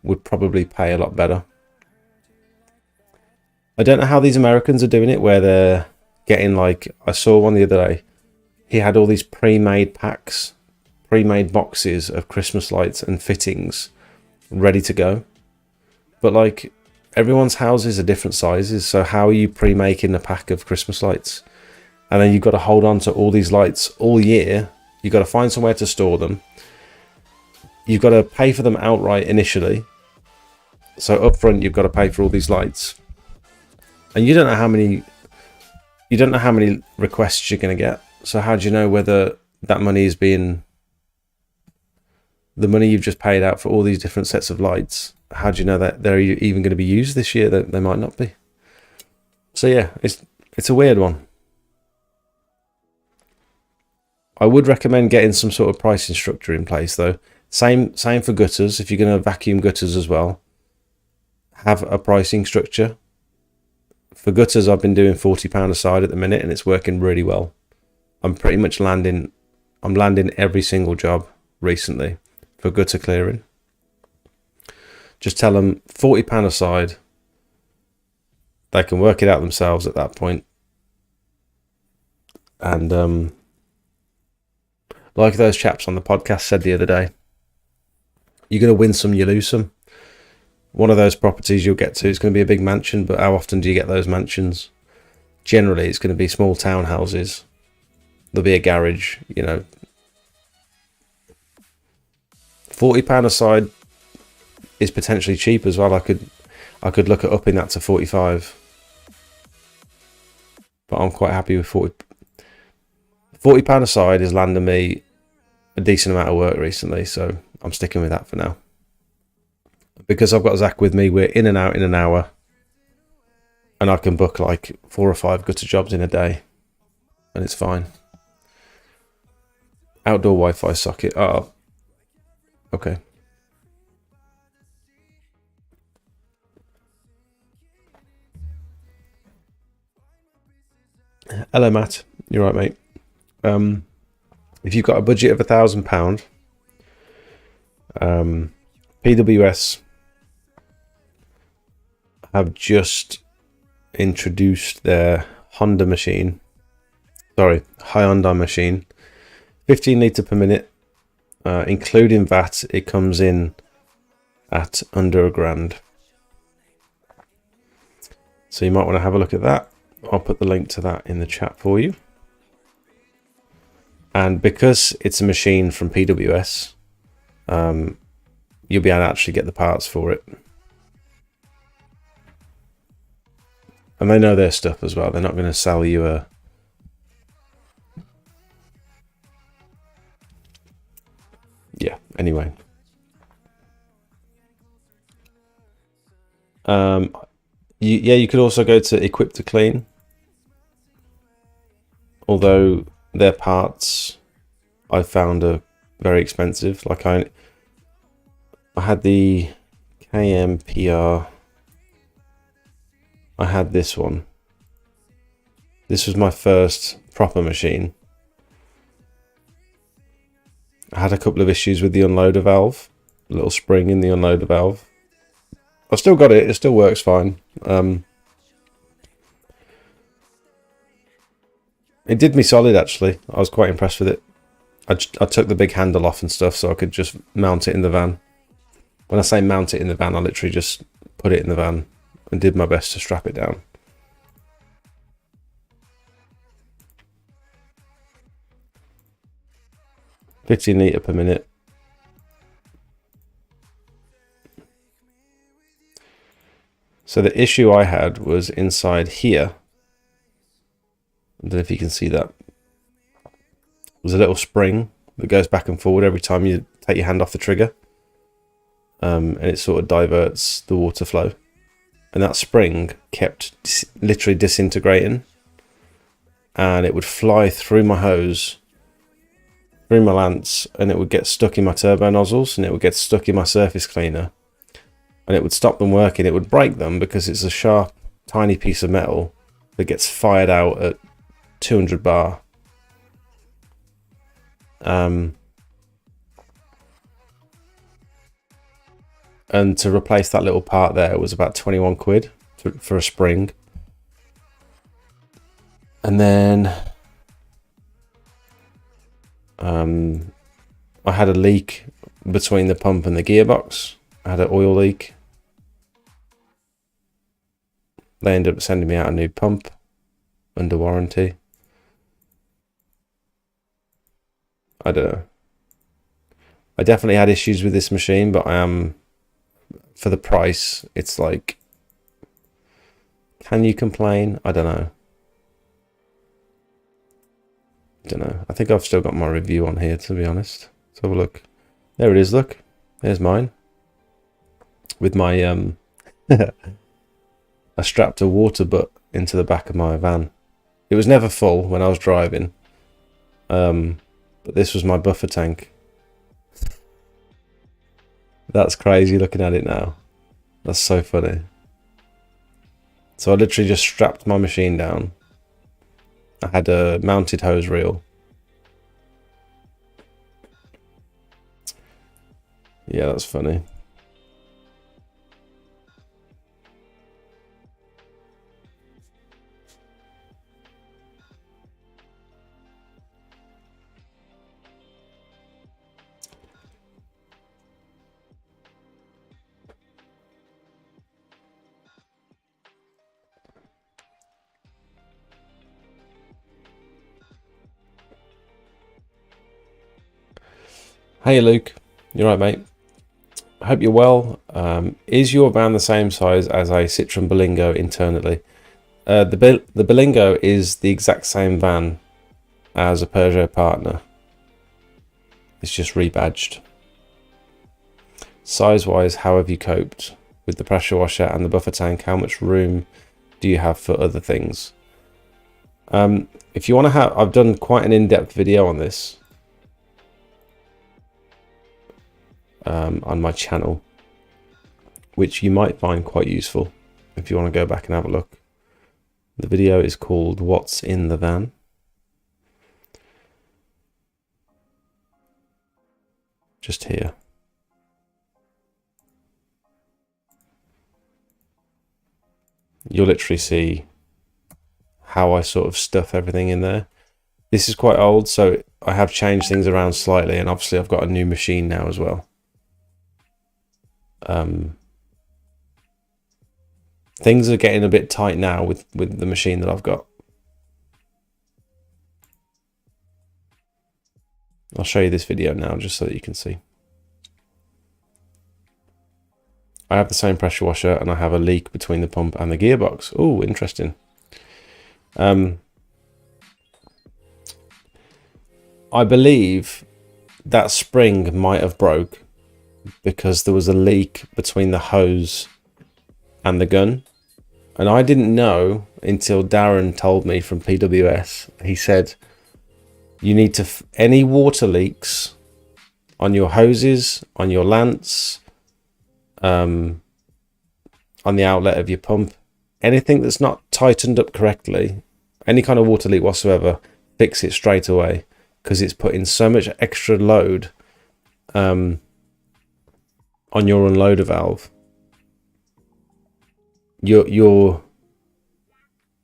would probably pay a lot better. I don't know how these Americans are doing it, where they're getting, like, I saw one the other day, he had all these pre-made packs, pre-made boxes of Christmas lights and fittings ready to go. But like, everyone's houses are different sizes, so how are you pre-making a pack of Christmas lights? And then you've got to hold on to all these lights all year. You've got to find somewhere to store them. You've got to pay for them outright initially. So up front, you've got to pay for all these lights. And you don't know how many requests you're going to get. So how do you know whether that money is being, the money you've just paid out for all these different sets of lights, how do you know that they're even going to be used this year? That they might not be. So yeah, it's a weird one. I would recommend getting some sort of pricing structure in place though. Same for gutters. If you're going to vacuum gutters as well, have a pricing structure. For gutters, I've been doing £40 a side at the minute, and it's working really well. I'm pretty much landing every single job recently for gutter clearing. Just tell them £40 a side. They can work it out themselves at that point. And like those chaps on the podcast said the other day, you're going to win some, you lose some. One of those properties you'll get to is going to be a big mansion, but how often do you get those mansions? Generally, it's going to be small townhouses. There'll be a garage, you know. £40 a side is potentially cheap as well. I could look at upping that to 45, but I'm quite happy with £40 a side is landing me a decent amount of work recently, so I'm sticking with that for now. Because I've got Zach with me, we're in and out in an hour, and I can book like 4 or 5 gutter jobs in a day, and it's fine. Outdoor Wi-Fi socket. Oh, okay. Hello, Matt. You're right, mate. if you've got a budget of £1,000, PWS have just introduced their Hyundai machine, 15 litre per minute, including VAT. It comes in at under £1,000. So you might want to have a look at that. I'll put the link to that in the chat for you. And because it's a machine from PWS, you'll be able to actually get the parts for it. And they know their stuff as well. They're not going to sell you a... Yeah, anyway. You could also go to Equip to Clean. Although their parts I found are very expensive. Like I had the Kiam PR. I had this one. This was my first proper machine. I had a couple of issues with the unloader valve, a little spring in the unloader valve. I've still got it. It still works fine. It did me solid, actually. I was quite impressed with it. I took the big handle off and stuff so I could just mount it in the van. When I say mount it in the van, I literally just put it in the van and did my best to strap it down. £15 litre per minute. So the issue I had was inside here. I don't know if you can see that. There's a little spring that goes back and forward every time you take your hand off the trigger. And it sort of diverts the water flow. And that spring kept literally disintegrating. And it would fly through my hose, through my lance, and it would get stuck in my turbo nozzles, and it would get stuck in my surface cleaner. And it would stop them working. It would break them because it's a sharp, tiny piece of metal that gets fired out at 200 bar. And to replace that little part there was about 21 quid for a spring. And then I had a leak between the pump and the gearbox. I had an oil leak. They ended up sending me out a new pump under warranty. I don't know. I definitely had issues with this machine, but I am, for the price, it's like, can you complain? I don't know. I think I've still got my review on here, to be honest. Let's have a look. There it is, look. There's mine. With my, I strapped a water butt into the back of my van. It was never full when I was driving. But this was my buffer tank. That's crazy looking at it now. That's so funny. So I literally just strapped my machine down. I had a mounted hose reel. Yeah, that's funny. Hey Luke, you right, mate? I hope you're well. Is your van the same size as a Citroen Berlingo internally? The Berlingo is the exact same van as a Peugeot partner. It's just rebadged. Size-wise, how have you coped with the pressure washer and the buffer tank? How much room do you have for other things? If you want to have, I've done quite an in-depth video on this. On my channel, which you might find quite useful if you want to go back and have a look. The video is called What's in the Van. just here. You'll literally see how I sort of stuff everything in there. This is quite old, so I have changed things around slightly, and obviously I've got a new machine now as well. Things are getting a bit tight now with the machine that I've got. I'll show you this video now just so that you can see. I have the same pressure washer and I have a leak between the pump and the gearbox. Oh, interesting. I believe that spring might have broke because there was a leak between the hose and the gun. And I didn't know until Darren told me from PWS. He said, you need to, any water leaks on your hoses, on your lance, on the outlet of your pump, anything that's not tightened up correctly, any kind of water leak whatsoever, fix it straight away, because it's putting so much extra load on your unloader valve. Your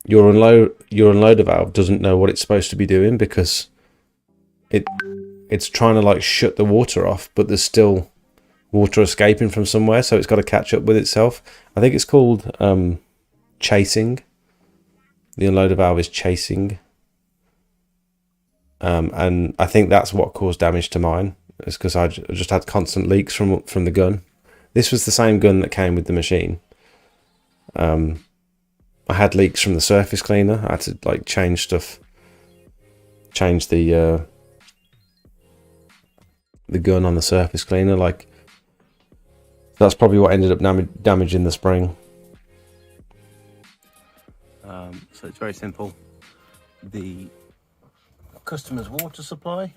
unloader valve doesn't know what it's supposed to be doing, because it's trying to like shut the water off, but there's still water escaping from somewhere, so it's got to catch up with itself. I think it's called chasing. The unloader valve is chasing, and I think that's what caused damage to mine. It's because I just had constant leaks from the gun. This was the same gun that came with the machine. I had leaks from the surface cleaner. I had to like change stuff, change the gun on the surface cleaner. Like, that's probably what ended up damaging the spring. So it's very simple. The customer's water supply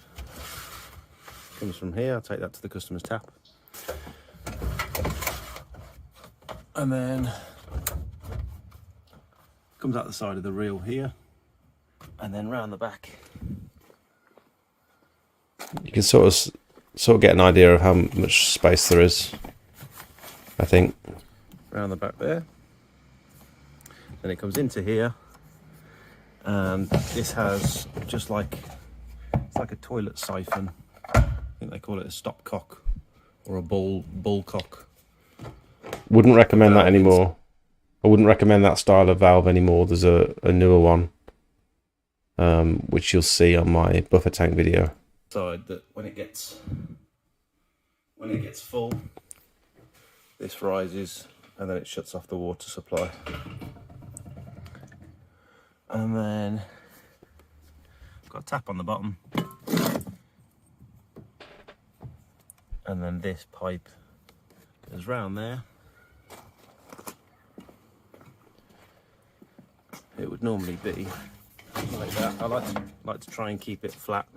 comes from here. I'll take that to the customer's tap. And then comes out the side of the reel here, and then round the back. You can sort of get an idea of how much space there is, I think. Round the back there. Then it comes into here, and this has just like, it's like a toilet siphon. I think they call it a stopcock or a bull cock. Wouldn't recommend that anymore. I wouldn't recommend that style of valve anymore. There's a newer one, which you'll see on my buffer tank video. Side that when it gets full, this rises and then it shuts off the water supply. And then I've got a tap on the bottom, and then this pipe goes round there. It would normally be like that. I like to try and keep it flat,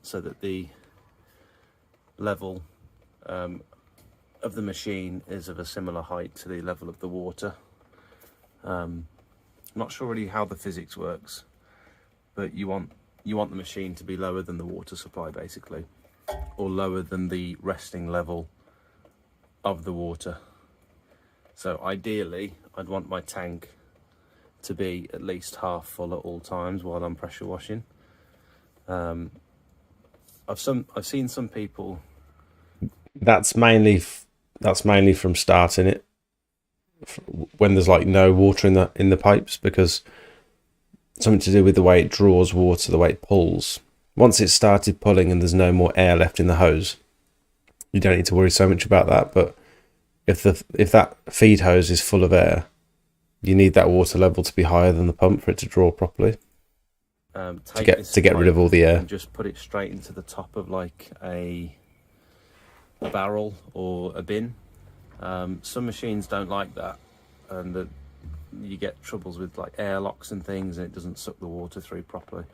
so that the level of the machine is of a similar height to the level of the water. I'm not sure really how the physics works, but you want the machine to be lower than the water supply, basically, or lower than the resting level of the water. So ideally, I'd want my tank to be at least half full at all times while I'm pressure washing. I've seen some people. That's mainly from starting it when there's like no water in the pipes, because something to do with the way it draws water, the way it pulls. Once it's started pulling and there's no more air left in the hose, you don't need to worry so much about that. But if that feed hose is full of air, you need that water level to be higher than the pump for it to draw properly. To get rid of all the air. And just put it straight into the top of like a barrel or a bin. Some machines don't like that, and you get troubles with like air locks and things, and it doesn't suck the water through properly.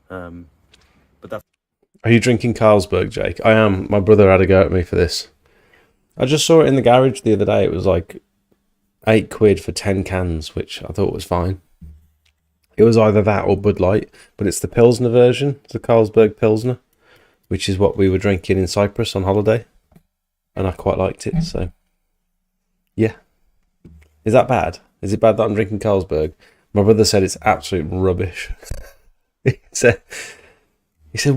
But that's. Are you drinking Carlsberg, Jake? I am. My brother had a go at me for this. I just saw it in the garage the other day. It was like £8 for 10 cans, which I thought was fine. It was either that or Bud Light, but it's the Pilsner version. It's the Carlsberg Pilsner. which is what we were drinking in Cyprus on holiday, and I quite liked it. So, yeah. Is that bad? Is it bad that I'm drinking Carlsberg? My brother said it's absolute rubbish. he said,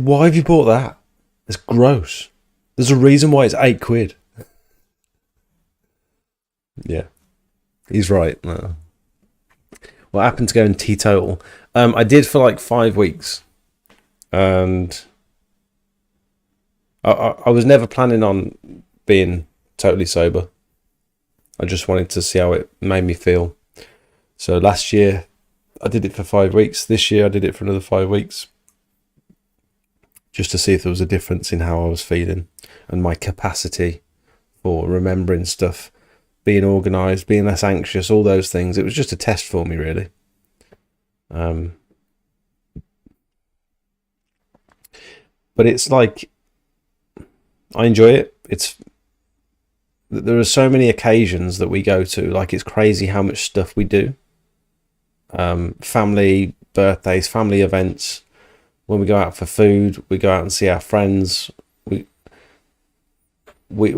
why have you bought that? It's gross. There's a reason why it's £8. Yeah, he's right. No. Well, I happened to go in teetotal. I did for like 5 weeks, and I was never planning on being totally sober. I just wanted to see how it made me feel. So last year I did it for 5 weeks. This year I did it for another 5 weeks, just to see if there was a difference in how I was feeling and my capacity for remembering stuff, being organised, being less anxious, all those things. It was just a test for me, really. But it's like, I enjoy it. There are so many occasions that we go to. Like, it's crazy how much stuff we do. Family birthdays, family events. When we go out for food, we go out and see our friends. We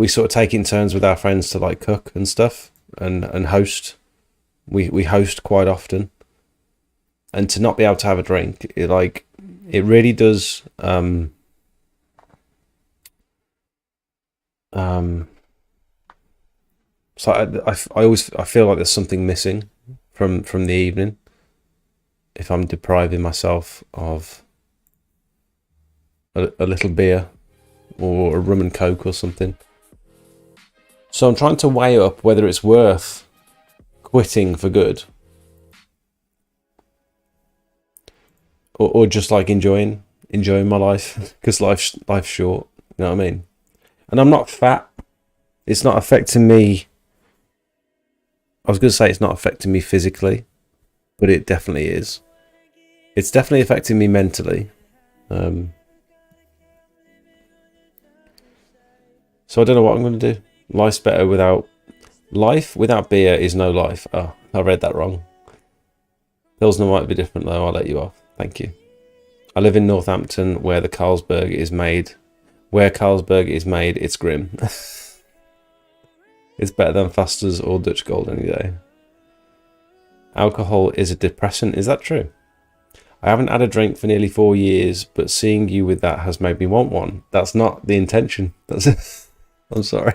sort of take in turns with our friends to like cook and stuff and host. We host quite often. And to not be able to have a drink, it really does so I feel like there's something missing from the evening if I'm depriving myself of a little beer or a rum and coke or something. So I'm trying to weigh up whether it's worth quitting for good or just like enjoying my life, because life's short, you know what I mean? And I'm not fat. It's not affecting me. I was going to say it's not affecting me physically, but it definitely is. It's definitely affecting me mentally. So I don't know what I'm going to do. Life without beer is no life. Oh, I read that wrong. Pilsner might be different though. I'll let you off. Thank you. I live in Northampton, where Carlsberg is made. Where Carlsberg is made, it's grim. It's better than Foster's or Dutch Gold any day. Alcohol is a depressant. Is that true? I haven't had a drink for nearly 4 years, but seeing you with that has made me want one. That's not the intention. That's it. I'm sorry.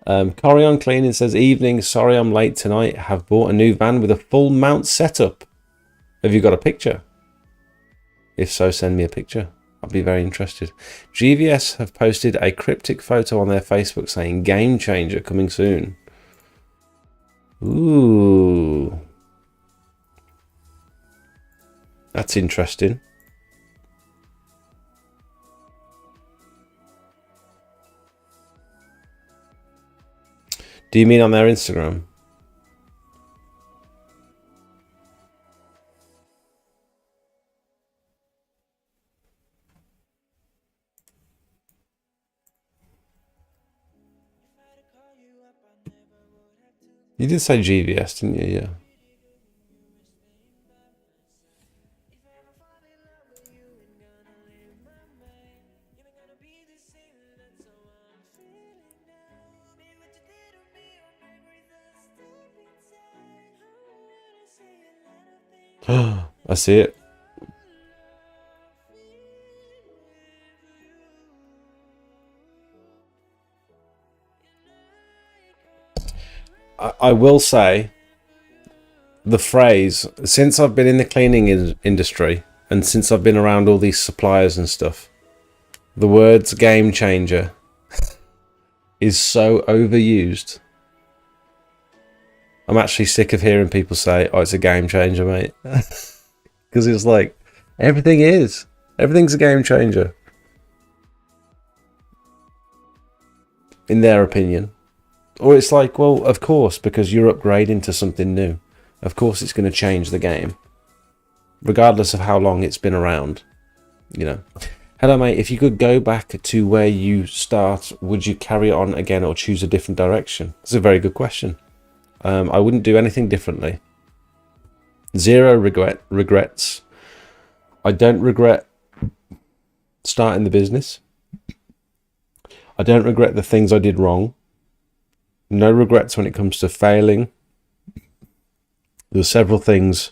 Corion Cleaning says, evening, sorry I'm late tonight. Have bought a new van with a full mount setup. Have you got a picture? If so, send me a picture. I'd be very interested. GVS have posted a cryptic photo on their Facebook saying game changer coming soon. Ooh. That's interesting. Do you mean on their Instagram? You did say GVS, didn't you? Yeah. I see it. I will say the phrase, since I've been in the cleaning industry and since I've been around all these suppliers and stuff, the words game changer is so overused. I'm actually sick of hearing people say, oh, it's a game changer, mate. Because it's like, everything's a game changer. In their opinion. Or it's like, well, of course, because you're upgrading to something new. Of course it's going to change the game. Regardless of how long it's been around. You know. Hello, mate. If you could go back to where you start, would you carry it on again or choose a different direction? That's a very good question. I wouldn't do anything differently. Zero regrets. I don't regret starting the business. I don't regret the things I did wrong. No regrets when it comes to failing. There's several things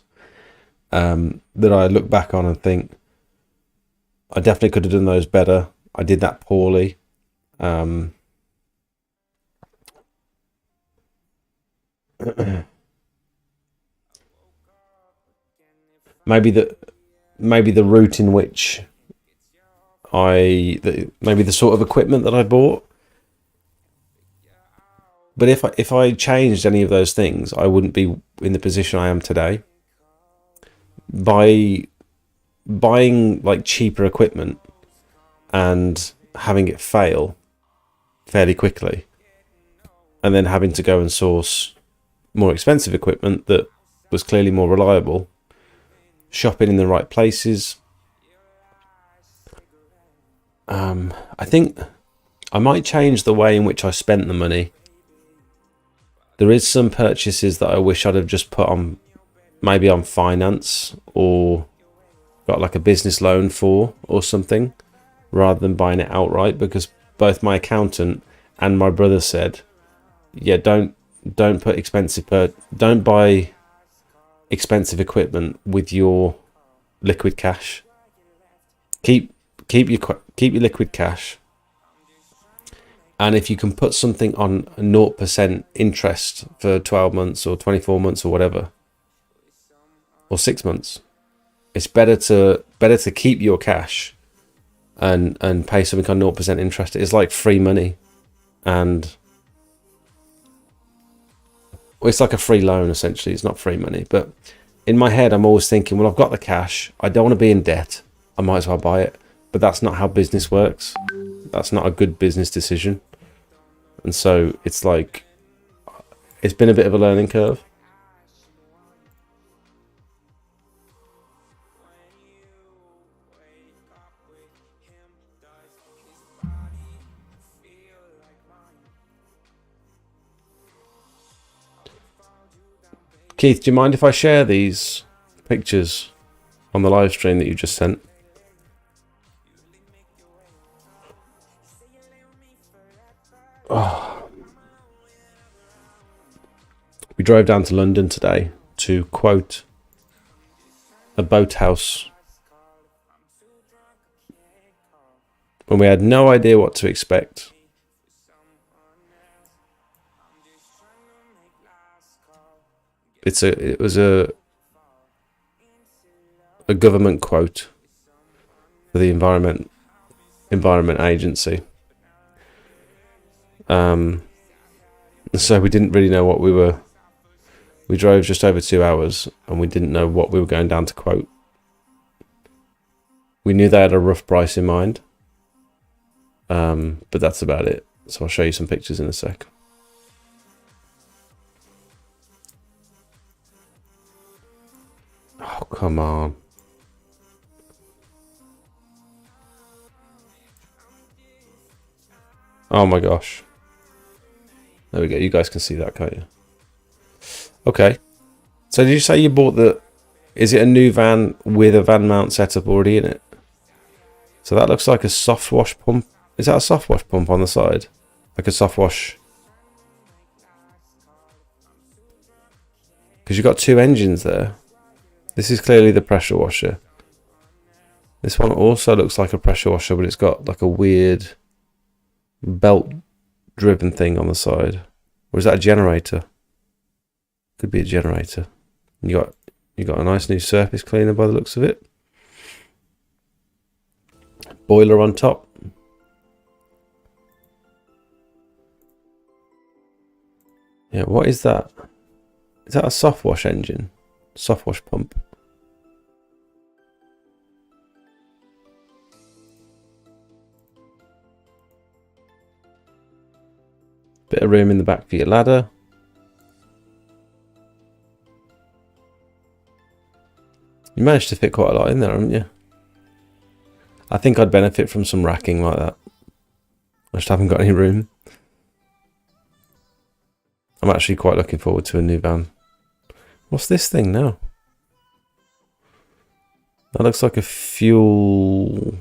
that I look back on and think I definitely could have done those better. I did that poorly. Maybe the route in which maybe the sort of equipment that I bought. But if I changed any of those things, I wouldn't be in the position I am today. By buying like cheaper equipment and having it fail fairly quickly, and then having to go and source more expensive equipment that was clearly more reliable, shopping in the right places. I think I might change the way in which I spent the money. There is some purchases that I wish I'd have just put on, maybe on finance or got like a business loan for or something, rather than buying it outright, because both my accountant and my brother said, yeah, don't buy expensive equipment with your liquid cash. Keep your liquid cash, and if you can put something on 0% interest for 12 months or 24 months or whatever, or 6 months, it's better to keep your cash and pay something on 0% interest. It's like free money, and it's like a free loan essentially. It's not free money, but in my head I'm always thinking, well, I've got the cash, I don't want to be in debt, I might as well buy it. But that's not how business works. That's not a good business decision. And so it's like, it's been a bit of a learning curve. Keith, do you mind if I share these pictures on the live stream that you just sent? Oh. We drove down to London today to quote a boathouse when we had no idea what to expect. It was a government quote for the Environment Agency. So we didn't really know what we drove just over 2 hours and we didn't know what we were going down to quote. We knew they had a rough price in mind, but that's about it. So I'll show you some pictures in a sec. Oh, come on. Oh my gosh. There we go. You guys can see that, can't you? Okay. So did you say you bought is it a new van with a van mount setup already in it? So that looks like a soft wash pump. Is that a soft wash pump on the side? Like a soft wash? Because you've got two engines there. This is clearly the pressure washer. This one also looks like a pressure washer, but it's got like a weird belt driven thing on the side. Or is that a generator? Could be a generator. You got a nice new surface cleaner by the looks of it. Boiler on top. Yeah, what is that? Is that a soft wash engine? Soft wash pump. Bit of room in the back for your ladder. You managed to fit quite a lot in there, haven't you? I think I'd benefit from some racking like that. I just haven't got any room. I'm actually quite looking forward to a new van. What's this thing now? That looks like a fuel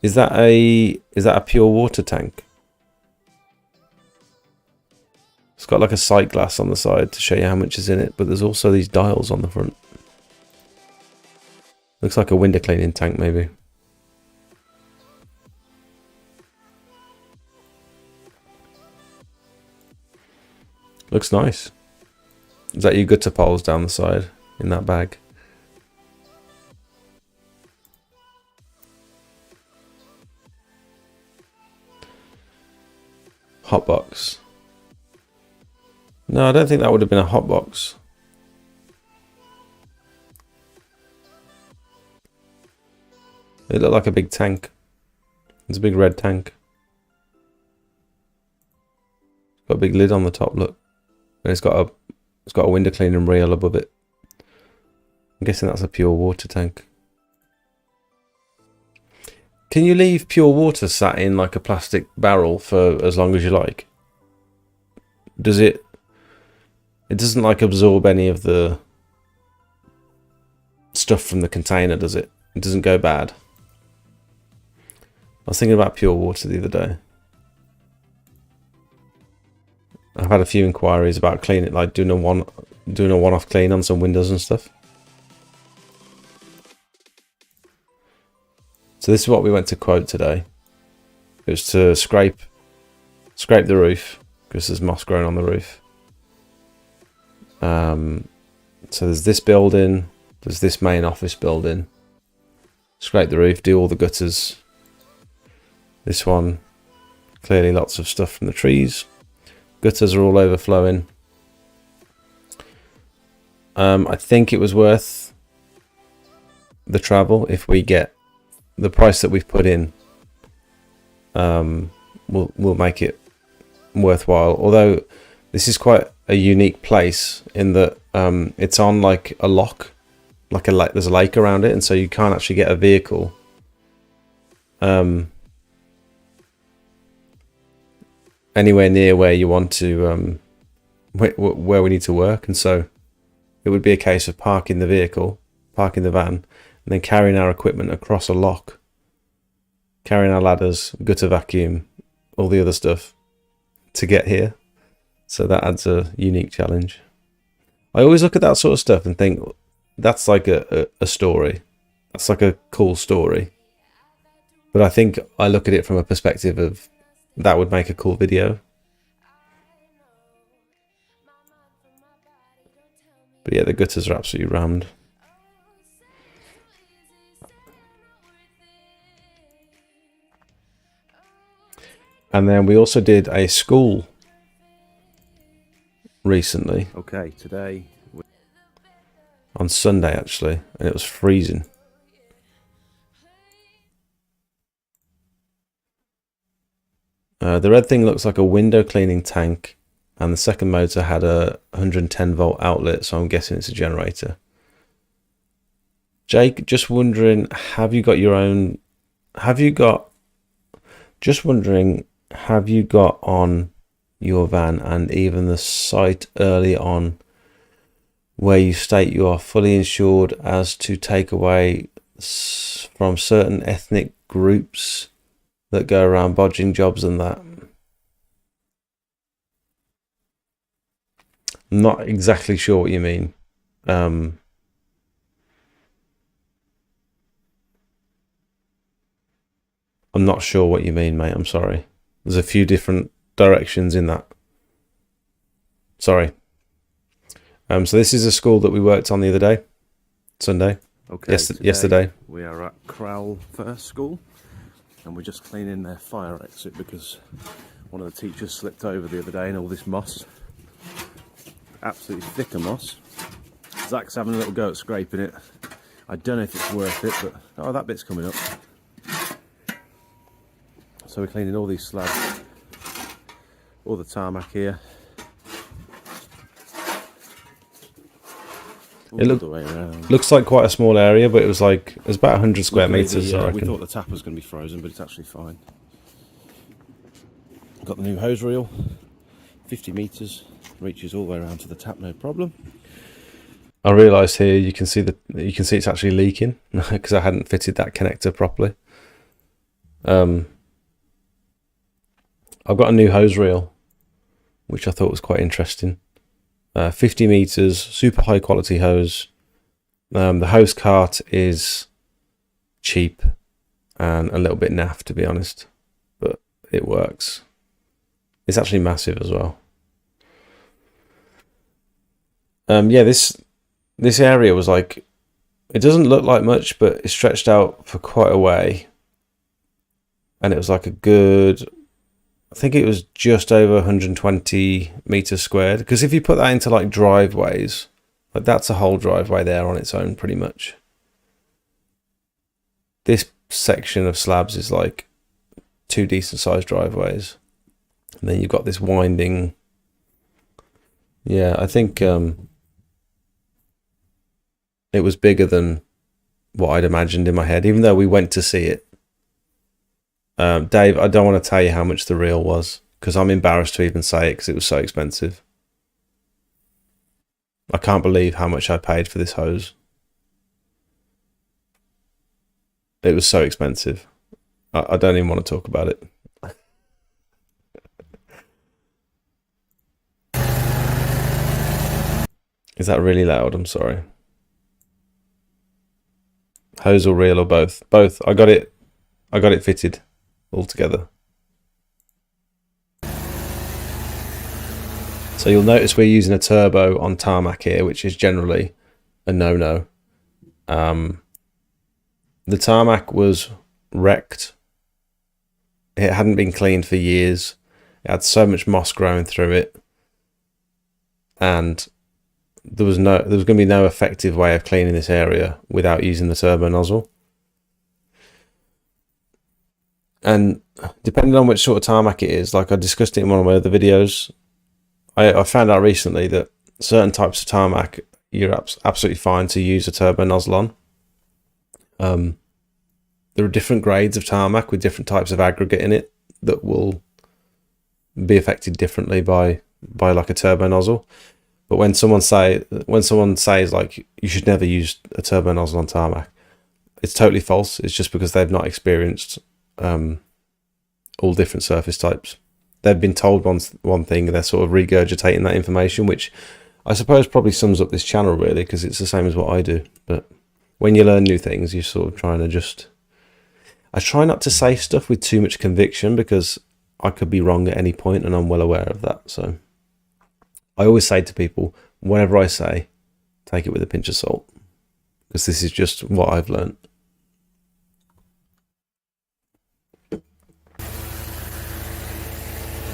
Is that a pure water tank? It's got like a sight glass on the side to show you how much is in it, but there's also these dials on the front. Looks like a window cleaning tank, maybe. Looks nice. Is that your gutter poles down the side in that bag? Hot box. No, I don't think that would have been a hot box. It looked like a big tank. It's a big red tank. Got a big lid on the top, look. And it's got a window cleaning rail above it. I'm guessing that's a pure water tank. Can you leave pure water sat in like a plastic barrel for as long as you like? Does it? It doesn't like absorb any of the stuff from the container, does it? It doesn't go bad. I was thinking about pure water the other day. I've had a few inquiries about cleaning, like doing a one-off clean on some windows and stuff. So this is what we went to quote today. It was to scrape the roof because there's moss growing on the roof. So there's this building, there's this main office building. Scrape the roof, do all the gutters. This one, clearly lots of stuff from the trees. Gutters are all overflowing. I think it was worth the travel if we get the price that we've put in. We'll make it worthwhile. Although this is quite a unique place in that it's on like a lock, like a lake. There's a lake around it, and so you can't actually get a vehicle. Anywhere near where you want to, where we need to work, and so it would be a case of parking the vehicle, parking the van, and then carrying our equipment across a lock, carrying our ladders, gutter vacuum, all the other stuff to get here. So that adds a unique challenge. I always look at that sort of stuff and think that's like a story. That's like a cool story. But I think I look at it from a perspective of that would make a cool video. But yeah, the gutters are absolutely rammed. And then we also did a school recently. Okay, today On Sunday actually, and it was freezing. The red thing looks like a window cleaning tank, and the second motor had a 110 volt outlet, so I'm guessing it's a generator. Jake, just wondering, have you got on your van and even the site early on where you state you are fully insured as to take away from certain ethnic groups that go around bodging jobs and that? I'm not exactly sure what you mean. I'm not sure what you mean, mate. I'm sorry. There's a few different directions in that. Sorry. So this is a school that we worked on the other day, Sunday. Okay, yesterday. We are at Crowell First School, and we're just cleaning their fire exit because one of the teachers slipped over the other day in all this moss. Absolutely thick of moss. Zach's having a little go at scraping it. I don't know if it's worth it, but oh, that bit's coming up. So we're cleaning all these slabs, all the tarmac here. It looks like quite a small area, but it was about 100 square meters. I reckon. We thought the tap was going to be frozen, but it's actually fine. Got the new hose reel, 50 meters, reaches all the way around to the tap, no problem. I realised here you can see it's actually leaking because I hadn't fitted that connector properly. I've got a new hose reel, which I thought was quite interesting. 50 meters, super high quality hose. The hose cart is cheap and a little bit naff, to be honest, but it works. It's actually massive as well. Yeah, this area was like, it doesn't look like much, but it stretched out for quite a way, and it was like a good, I think it was just over 120 meters squared. Because if you put that into like driveways, like that's a whole driveway there on its own, pretty much. This section of slabs is like 2 decent sized driveways, and then you've got this winding. Yeah, I think it was bigger than what I'd imagined in my head, even though we went to see it. Dave, I don't want to tell you how much the reel was, because I'm embarrassed to even say it because it was so expensive. I can't believe how much I paid for this hose. It was so expensive. I don't even want to talk about it. Is that really loud? I'm sorry. Hose or reel or both? Both. I got it fitted all together. So you'll notice we're using a turbo on tarmac here, which is generally a no-no. The tarmac was wrecked. It hadn't been cleaned for years. It had so much moss growing through it, and there was going to be no effective way of cleaning this area without using the turbo nozzle. And depending on which sort of tarmac it is, like I discussed it in one of my other videos, I found out recently that certain types of tarmac, you're absolutely fine to use a turbo nozzle on. There are different grades of tarmac with different types of aggregate in it that will be affected differently by like a turbo nozzle. But when someone says like you should never use a turbo nozzle on tarmac, it's totally false. It's just because they've not experienced all different surface types. They've been told one thing, and they're sort of regurgitating that information, which I suppose probably sums up this channel really, because it's the same as what I do. But when you learn new things, you're sort of trying to just... I try not to say stuff with too much conviction, because I could be wrong at any point, and I'm well aware of that. So I always say to people, whatever I say, take it with a pinch of salt, because this is just what I've learned.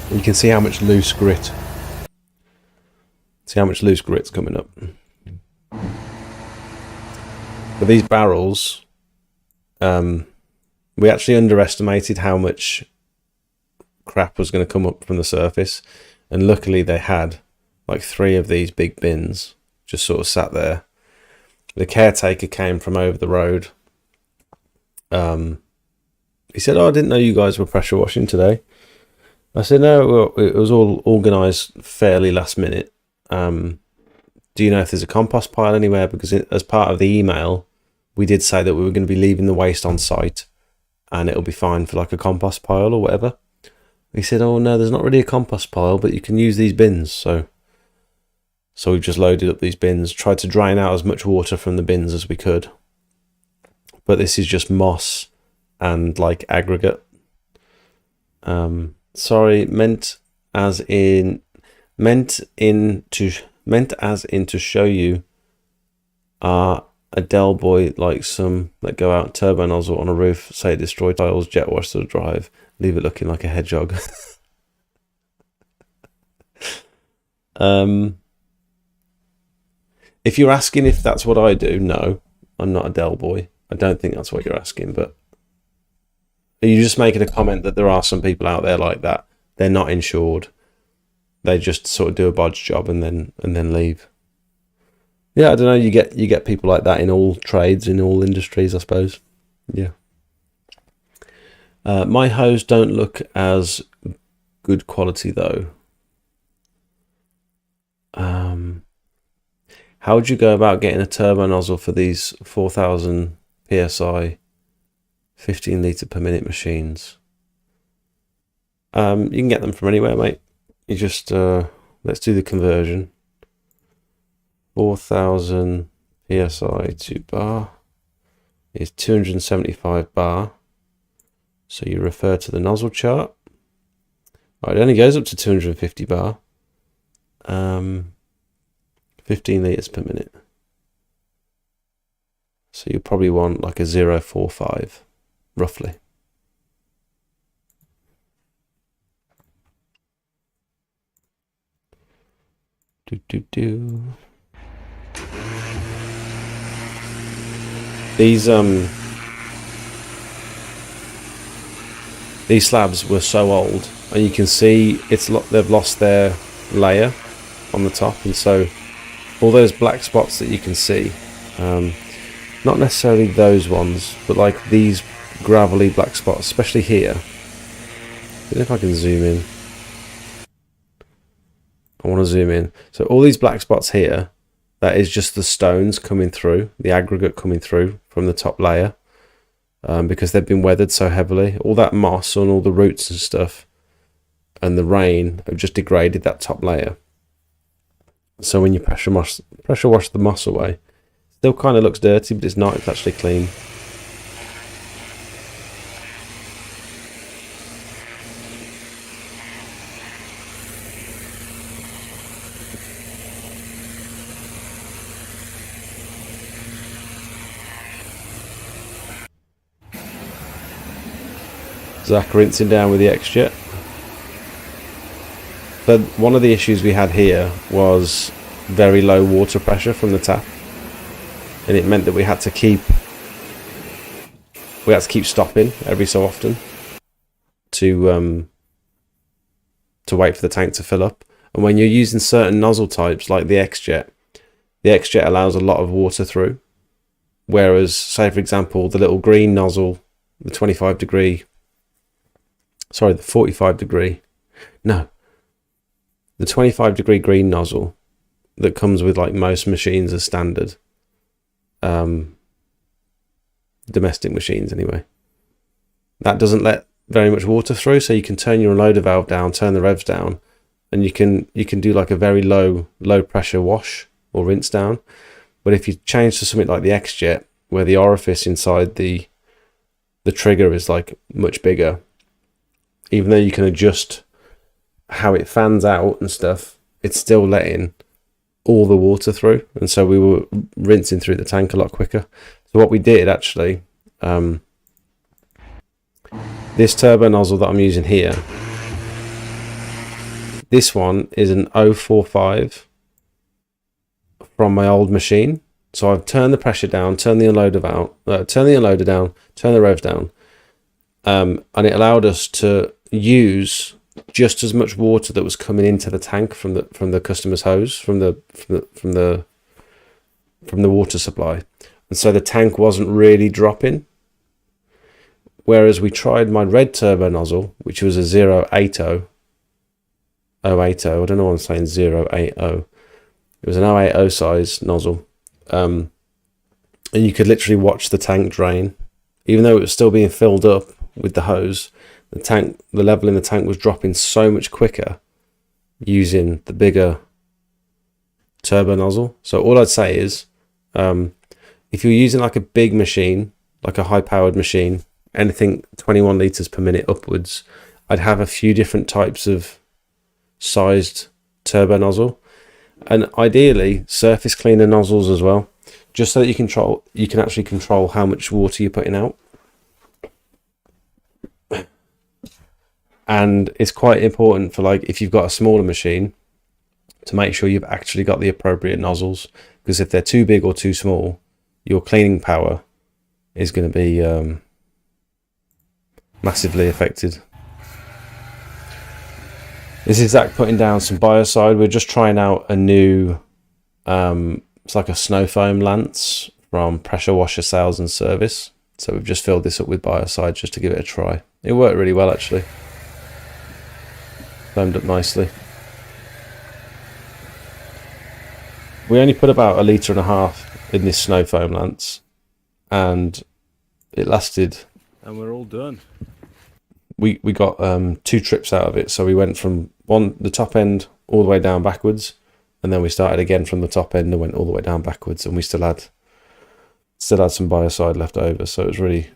You can see how much loose grit. See how much loose grit's coming up. But these barrels, we actually underestimated how much crap was going to come up from the surface, and luckily they had like 3 of these big bins just sort of sat there. The caretaker came from over the road. He said, "Oh, I didn't know you guys were pressure washing today." I said, "No, well, it was all organised fairly last minute. Do you know if there's a compost pile anywhere? Because as part of the email, we did say that we were going to be leaving the waste on site, and it'll be fine for like a compost pile or whatever." He said, "Oh no, there's not really a compost pile, but you can use these bins." So we've just loaded up these bins, tried to drain out as much water from the bins as we could. But this is just moss and like aggregate. Sorry, meant as in to show you a Del boy like some that go out turbo nozzle on a roof, say destroy tiles, jet wash to the drive, leave it looking like a hedgehog. If you're asking if that's what I do, no, I'm not a Del boy. I don't think that's what you're asking, but are you just making a comment that there are some people out there like that? They're not insured. They just sort of do a bodge job and then leave. Yeah, I don't know. You get people like that in all trades, in all industries, I suppose. Yeah. My hose don't look as good quality though. How would you go about getting a turbo nozzle for these 4,000 psi 15 litre per minute machines. You can get them from anywhere, mate. You just let's do the conversion. 4,000 psi to bar is 275 bar. So you refer to the nozzle chart. Right, it only goes up to 250 bar. 15 litres per minute. So you probably want like a 0.45, roughly. These slabs were so old, and you can see they've lost their layer on the top, and so all those black spots that you can see, not necessarily those ones, but like these gravelly black spots, especially here. I don't know if I can zoom in. I want to zoom in. So all these black spots here, that is just the stones coming through, the aggregate coming through from the top layer, because they've been weathered so heavily. All that moss and all the roots and stuff and the rain have just degraded that top layer. So when you pressure wash the moss away, it still kind of looks dirty, but it's not. It's actually clean. Zach rinsing down with the X-Jet. But one of the issues we had here was very low water pressure from the tap, and it meant that we had to keep stopping every so often to wait for the tank to fill up. And when you're using certain nozzle types like the X-Jet allows a lot of water through, whereas say for example the little green nozzle, the 45 degree, sorry, the 45 degree, no, the 25 degree green nozzle that comes with like most machines as standard, domestic machines anyway, that doesn't let very much water through, so you can turn your unloader valve down, turn the revs down, and you can do like a very low pressure wash or rinse down. But if you change to something like the X-Jet, where the orifice inside the trigger is like much bigger, even though you can adjust how it fans out and stuff, it's still letting all the water through, and so we were rinsing through the tank a lot quicker. So what we did actually, this turbo nozzle that I'm using here, this one is an 0.45 from my old machine. So I've turned the pressure down, turned the unloader down, turn the revs down, and it allowed us to use just as much water that was coming into the tank from the customer's hose, from the water supply, and so the tank wasn't really dropping. Whereas we tried my red turbo nozzle, which was a 0.80, I don't know why I'm saying 0.80. It was an 0.80 size nozzle, and you could literally watch the tank drain, even though it was still being filled up with the hose. The level in the tank was dropping so much quicker using the bigger turbo nozzle. So all I'd say is, if you're using like a big machine, like a high powered machine, anything 21 litres per minute upwards, I'd have a few different types of sized turbo nozzle, and ideally surface cleaner nozzles as well, just so that you can actually control how much water you're putting out. And it's quite important for, like, if you've got a smaller machine, to make sure you've actually got the appropriate nozzles, because if they're too big or too small, your cleaning power is going to be massively affected. This is Zach putting down some biocide. We're just trying out a new, it's like a snow foam lance from Pressure Washer Sales and Service. So we've just filled this up with biocide just to give it a try. It worked really well actually. Foamed up nicely. We only put about 1.5 litres in this snow foam lance, and it lasted and we're all done. We got 2 trips out of it. So we went from the top end all the way down backwards, and then we started again from the top end and went all the way down backwards, and we still had some biocide left over. So it was really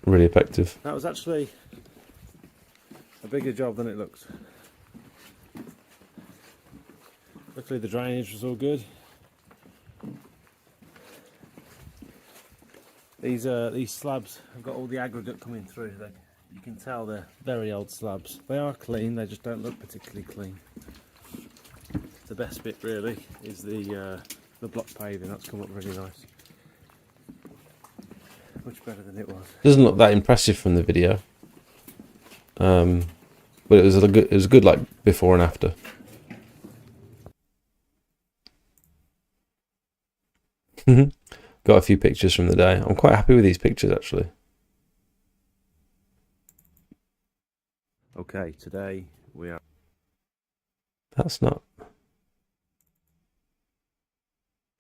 effective. That was actually a bigger job than it looked. Luckily the drainage was all good. These slabs have got all the aggregate coming through. You can tell they're very old slabs. They are clean, they just don't look particularly clean. The best bit really is the block paving. That's come up really nice. Much better than it was. Doesn't look that impressive from the video, but it was a good like before and after. Got a few pictures from the day. I'm quite happy with these pictures actually. Okay, today we are. That's not.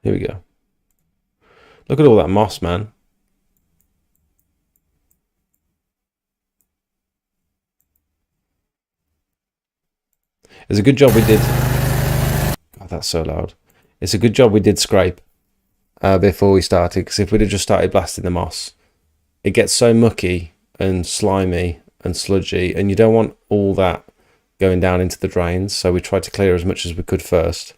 Here we go. Look at all that moss, man. It's a good job we did. God, that's so loud. It's a good job we did scrape before we started, because if we'd have just started blasting the moss, it gets so mucky and slimy and sludgy, and you don't want all that going down into the drains. So we tried to clear as much as we could first.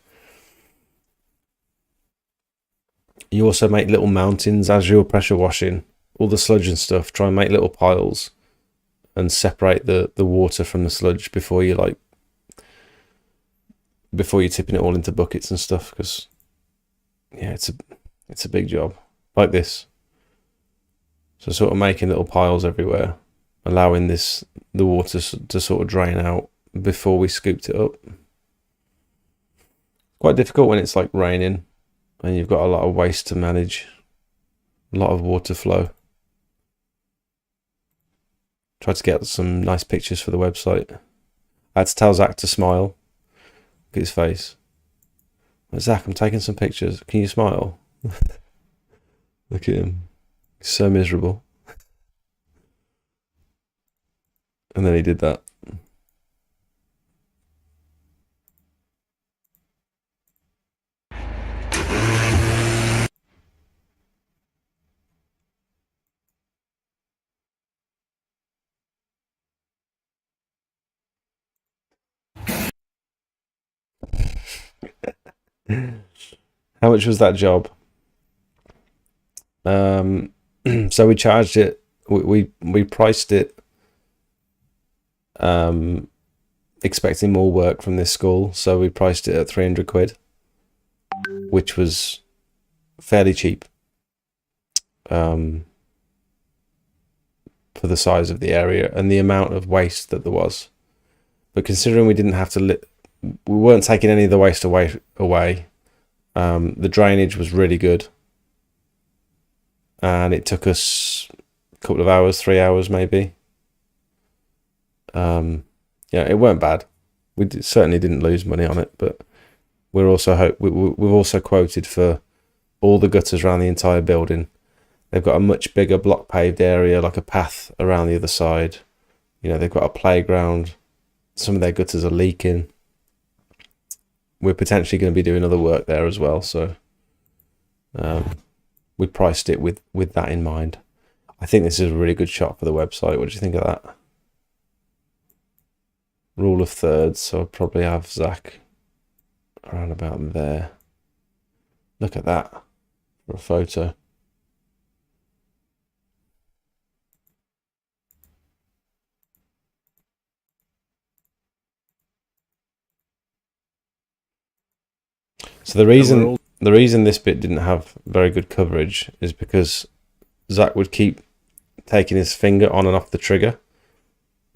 You also make little mountains as you're pressure washing all the sludge and stuff. Try and make little piles and separate the water from the sludge before you're tipping it all into buckets and stuff, because yeah, it's a big job like this. So sort of making little piles everywhere, allowing the water to sort of drain out before we scooped it up. Quite difficult when it's like raining and you've got a lot of waste to manage, a lot of water flow. Tried to get some nice pictures for the website. I had to tell Zach to smile. Look at his face. Zach, I'm taking some pictures. Can you smile? Look at him. He's so miserable. And then he did that. How much was that job? So we charged it. We priced it, expecting more work from this school. So we priced it at 300 quid, which was fairly cheap for the size of the area and the amount of waste that there was. But considering we didn't have to we weren't taking any of the waste away. The drainage was really good, and it took us a couple of hours, 3 hours maybe. Yeah, it weren't bad. Certainly didn't lose money on it, but we've also quoted for all the gutters around the entire building. They've got a much bigger block paved area, like a path around the other side. You know, they've got a playground. Some of their gutters are leaking. We're potentially going to be doing other work there as well, so we priced it with that in mind. I think this is a really good shot for the website. What do you think of that? Rule of thirds, so I'll probably have Zach around about there. Look at that for a photo. So the reason this bit didn't have very good coverage is because Zach would keep taking his finger on and off the trigger,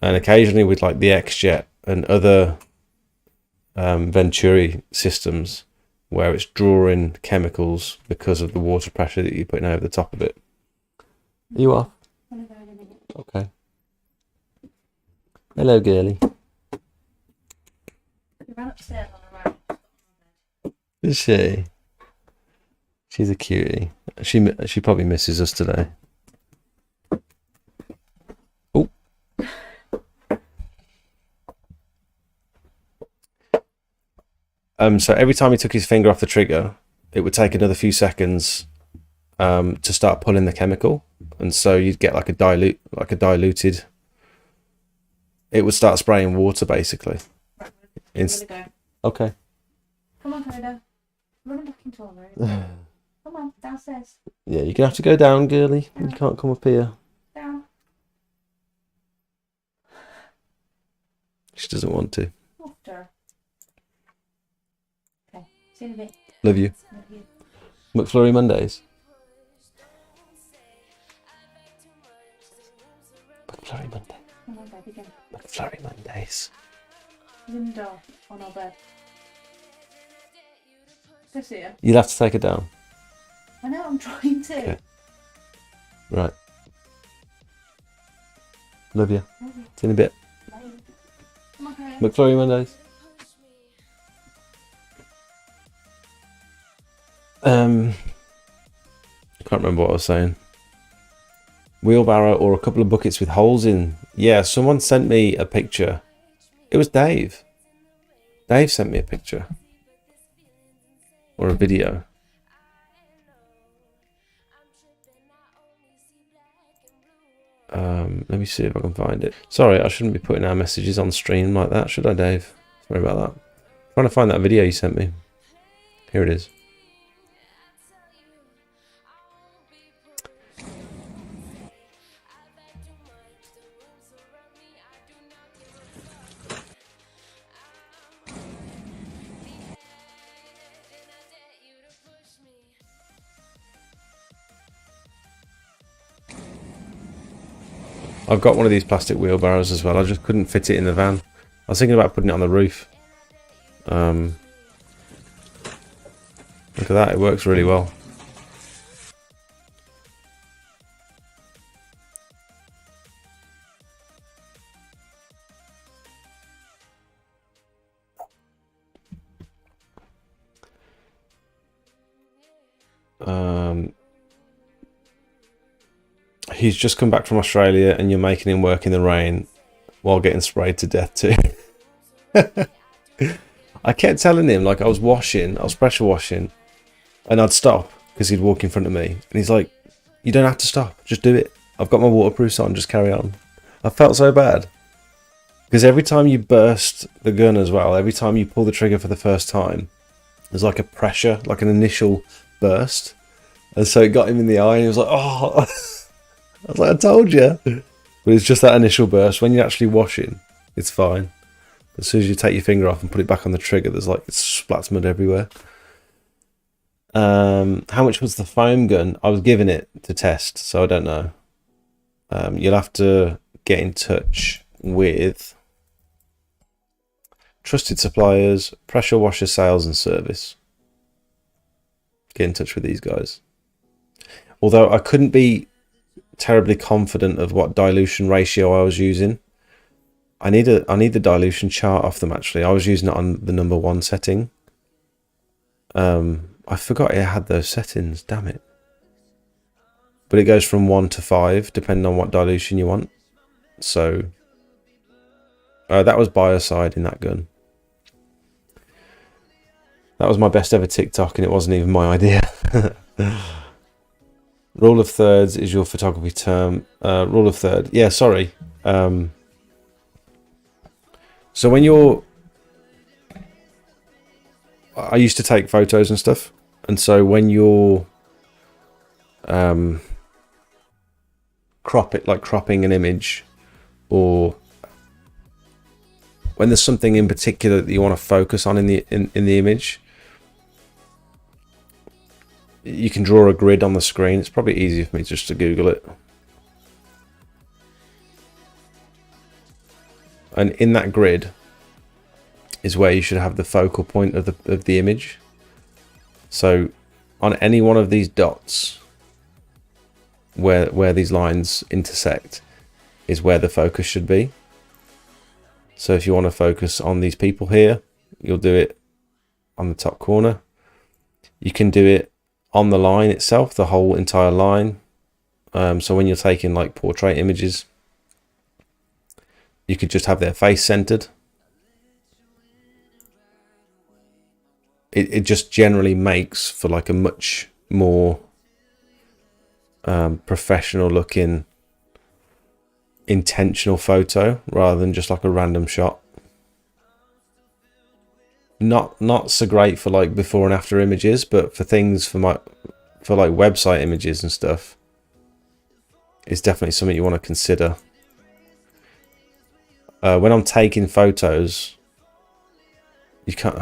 and occasionally with like the X-Jet and other Venturi systems where it's drawing chemicals because of the water pressure that you're putting over the top of it. You are? Okay. Hello, girly. We ran upstairs on the road. Is she? She's a cutie. She probably misses us today. So every time he took his finger off the trigger, it would take another few seconds to start pulling the chemical, and so you'd get like a diluted. It would start spraying water basically. Right, I'm gonna go. Okay. Come on, Coda. Run back into our room. Come on, downstairs. Yeah, you're gonna have to go down, girly. You can't come up here. Down. She doesn't want to. Water. Okay, see you in a bit. Love you. Love you. McFlurry Mondays. McFlurry Monday. Come on, baby, go. McFlurry Mondays. Linda on our bed. Go see her. You'll have to take it down. I know, I'm trying to. Okay. Right. Love you. Love you. See you in a bit. Bye. Come on, Coda. McFlurry Mondays. I can't remember what I was saying. Wheelbarrow or a couple of buckets with holes in. Yeah, someone sent me a picture. It was Dave. Dave sent me a picture. Or a video. Let me see if I can find it. Sorry, I shouldn't be putting our messages on stream like that, should I, Dave? Sorry about that. I'm trying to find that video you sent me. Here it is. I've got one of these plastic wheelbarrows as well. I just couldn't fit it in the van. I was thinking about putting it on the roof. Look at that, it works really well. He's just come back from Australia and you're making him work in the rain while getting sprayed to death too. I kept telling him, like, I was pressure washing, and I'd stop because he'd walk in front of me, and he's like, you don't have to stop, just do it. I've got my waterproofs on, just carry on. I felt so bad because every time you burst the gun as well, every time you pull the trigger for the first time, there's like a pressure, like an initial burst, and so it got him in the eye and he was like, oh. I was like, I told you. But it's just that initial burst. When you're actually washing, it's fine. As soon as you take your finger off and put it back on the trigger, there's like, it splats mud everywhere. How much was the foam gun? I was given it to test, so I don't know. You'll have to get in touch with Trusted Suppliers, Pressure Washer Sales and Service. Get in touch with these guys. Although I couldn't be terribly confident of what dilution ratio I was using. I need the dilution chart off them actually. I was using it on the number 1 setting. I forgot it had those settings, damn it. But it goes from 1 to 5 depending on what dilution you want. So that was biocide in that gun. That was my best ever TikTok and it wasn't even my idea. Rule of thirds is your photography term. Rule of third. Yeah, sorry. So when you're... I used to take photos and stuff. And so when you're... cropping an image, or when there's something in particular that you want to focus on in the image, you can draw a grid on the screen. It's probably easier for me just to Google it. And in that grid is where you should have the focal point of the image. So on any one of these dots where these lines intersect is where the focus should be. So if you want to focus on these people here, you'll do it on the top corner. You can do it on the line itself, the whole entire line. So when you're taking like portrait images, you could just have their face centered. it just generally makes for like a much more professional looking intentional photo rather than just like a random shot. Not so great for like before and after images, but for things for like website images and stuff, it's definitely something you want to consider. When I'm taking photos, you can't.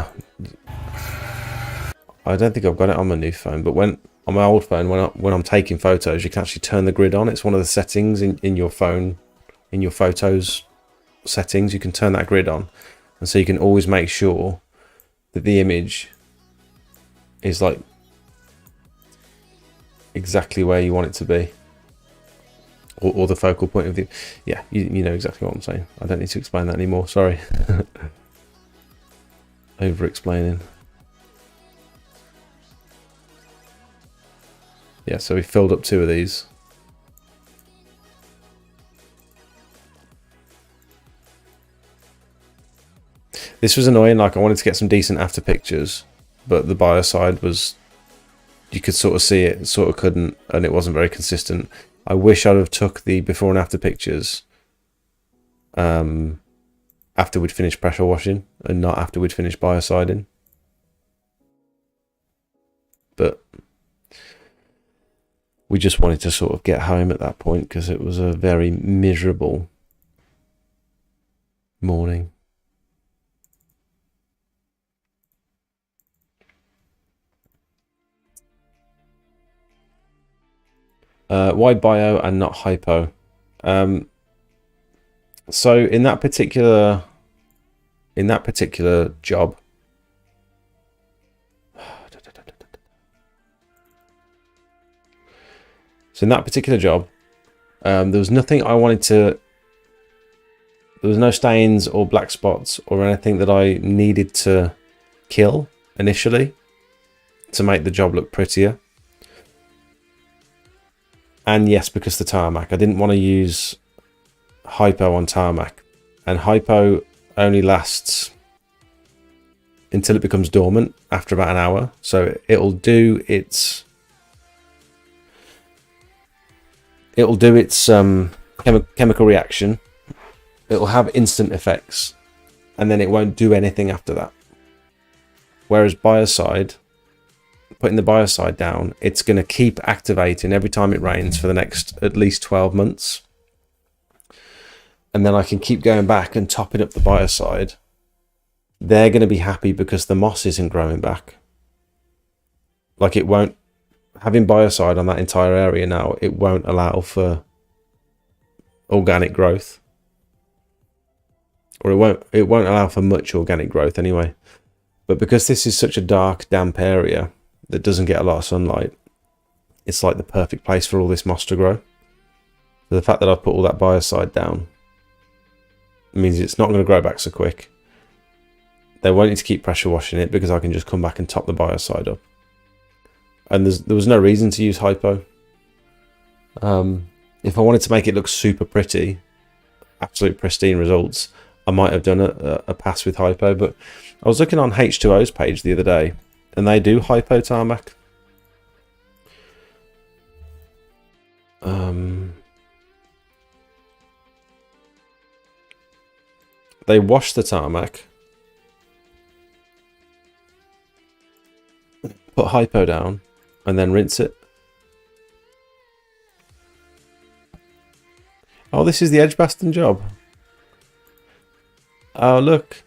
I don't think I've got it on my new phone, but on my old phone, when I'm taking photos, you can actually turn the grid on. It's one of the settings in your phone, in your photos settings. You can turn that grid on, and so you can always make sure that the image is like exactly where you want it to be, or the focal point of view. Yeah, you know exactly what I'm saying. I don't need to explain that anymore. Sorry. Over explaining. Yeah, so we filled up 2 of these. This was annoying. Like, I wanted to get some decent after pictures, but the bio side was, you could sort of see it, sort of couldn't, and it wasn't very consistent. I wish I'd have took the before and after pictures after we'd finished pressure washing and not after we'd finished biociding. But we just wanted to sort of get home at that point because it was a very miserable morning. Why bio and not hypo? So in that particular job, there was nothing I wanted to. There was no stains or black spots or anything that I needed to kill initially to make the job look prettier. And yes, because the tarmac, I didn't want to use hypo on tarmac, and hypo only lasts until it becomes dormant after about an hour. So it'll do its chemical reaction. It'll have instant effects, and then it won't do anything after that. Whereas biocide, putting the biocide down, it's going to keep activating every time it rains for the next at least 12 months. And then I can keep going back and topping up the biocide. They're going to be happy because the moss isn't growing back. Like, it won't, having biocide on that entire area now, it won't allow for organic growth. Or it won't allow for much organic growth anyway. But because this is such a dark, damp area that doesn't get a lot of sunlight, it's like the perfect place for all this moss to grow. So the fact that I've put all that biocide down means it's not going to grow back so quick. They won't need to keep pressure washing it because I can just come back and top the biocide up. And there was no reason to use hypo. If I wanted to make it look super pretty, absolute pristine results, I might have done a pass with hypo. But I was looking on H2O's page the other day, and they do hypo tarmac. They wash the tarmac, put hypo down, and then rinse it. Oh, this is the Edgbaston job. Oh, look.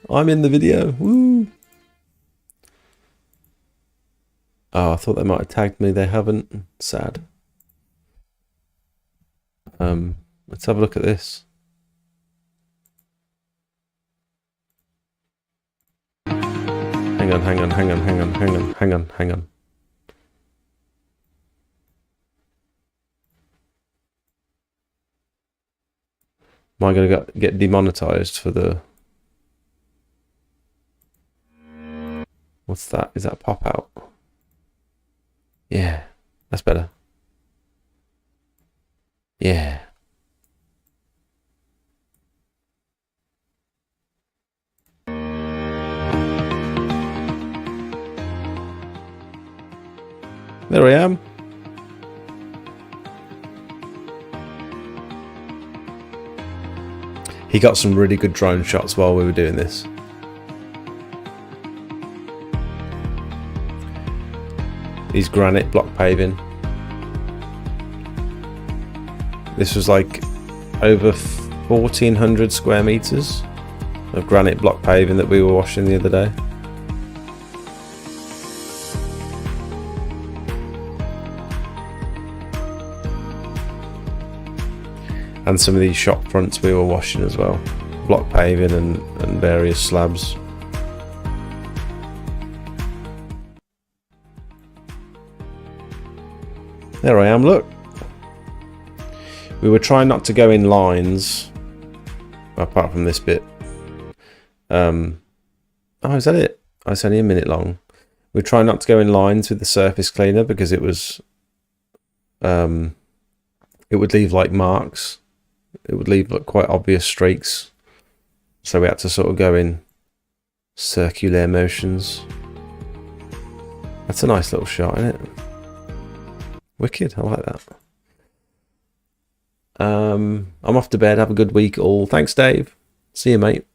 I'm in the video. Woo! Oh, I thought they might have tagged me. They haven't. Sad. Let's have a look at this. Hang on. Am I going to get demonetized for the... What's that? Is that pop out? Yeah, that's better. Yeah. There I am. He got some really good drone shots while we were doing this. These granite block paving. This was like over 1,400 square meters of granite block paving that we were washing the other day. And some of these shop fronts we were washing as well. Block paving and various slabs. There I am, look. We were trying not to go in lines, apart from this bit. Oh, is that it? Oh, it's only a minute long. We were trying not to go in lines with the surface cleaner because it was, it would leave like marks. It would leave like quite obvious streaks. So we had to sort of go in circular motions. That's a nice little shot, isn't it? Wicked, I like that. I'm off to bed. Have a good week all. Thanks, Dave. See you, mate.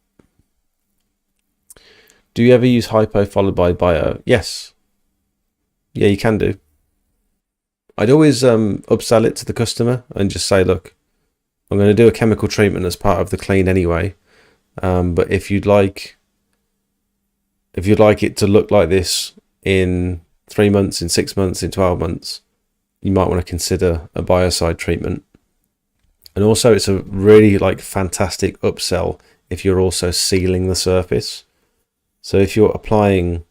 Do you ever use hypo followed by bio? Yes. Yeah, you can do. I'd always upsell it to the customer and just say, look, I'm going to do a chemical treatment as part of the clean anyway. But if you'd like it to look like this in 3 months, in 6 months, in 12 months, you might want to consider a biocide treatment. And also it's a really like fantastic upsell if you're also sealing the surface. So if you're applying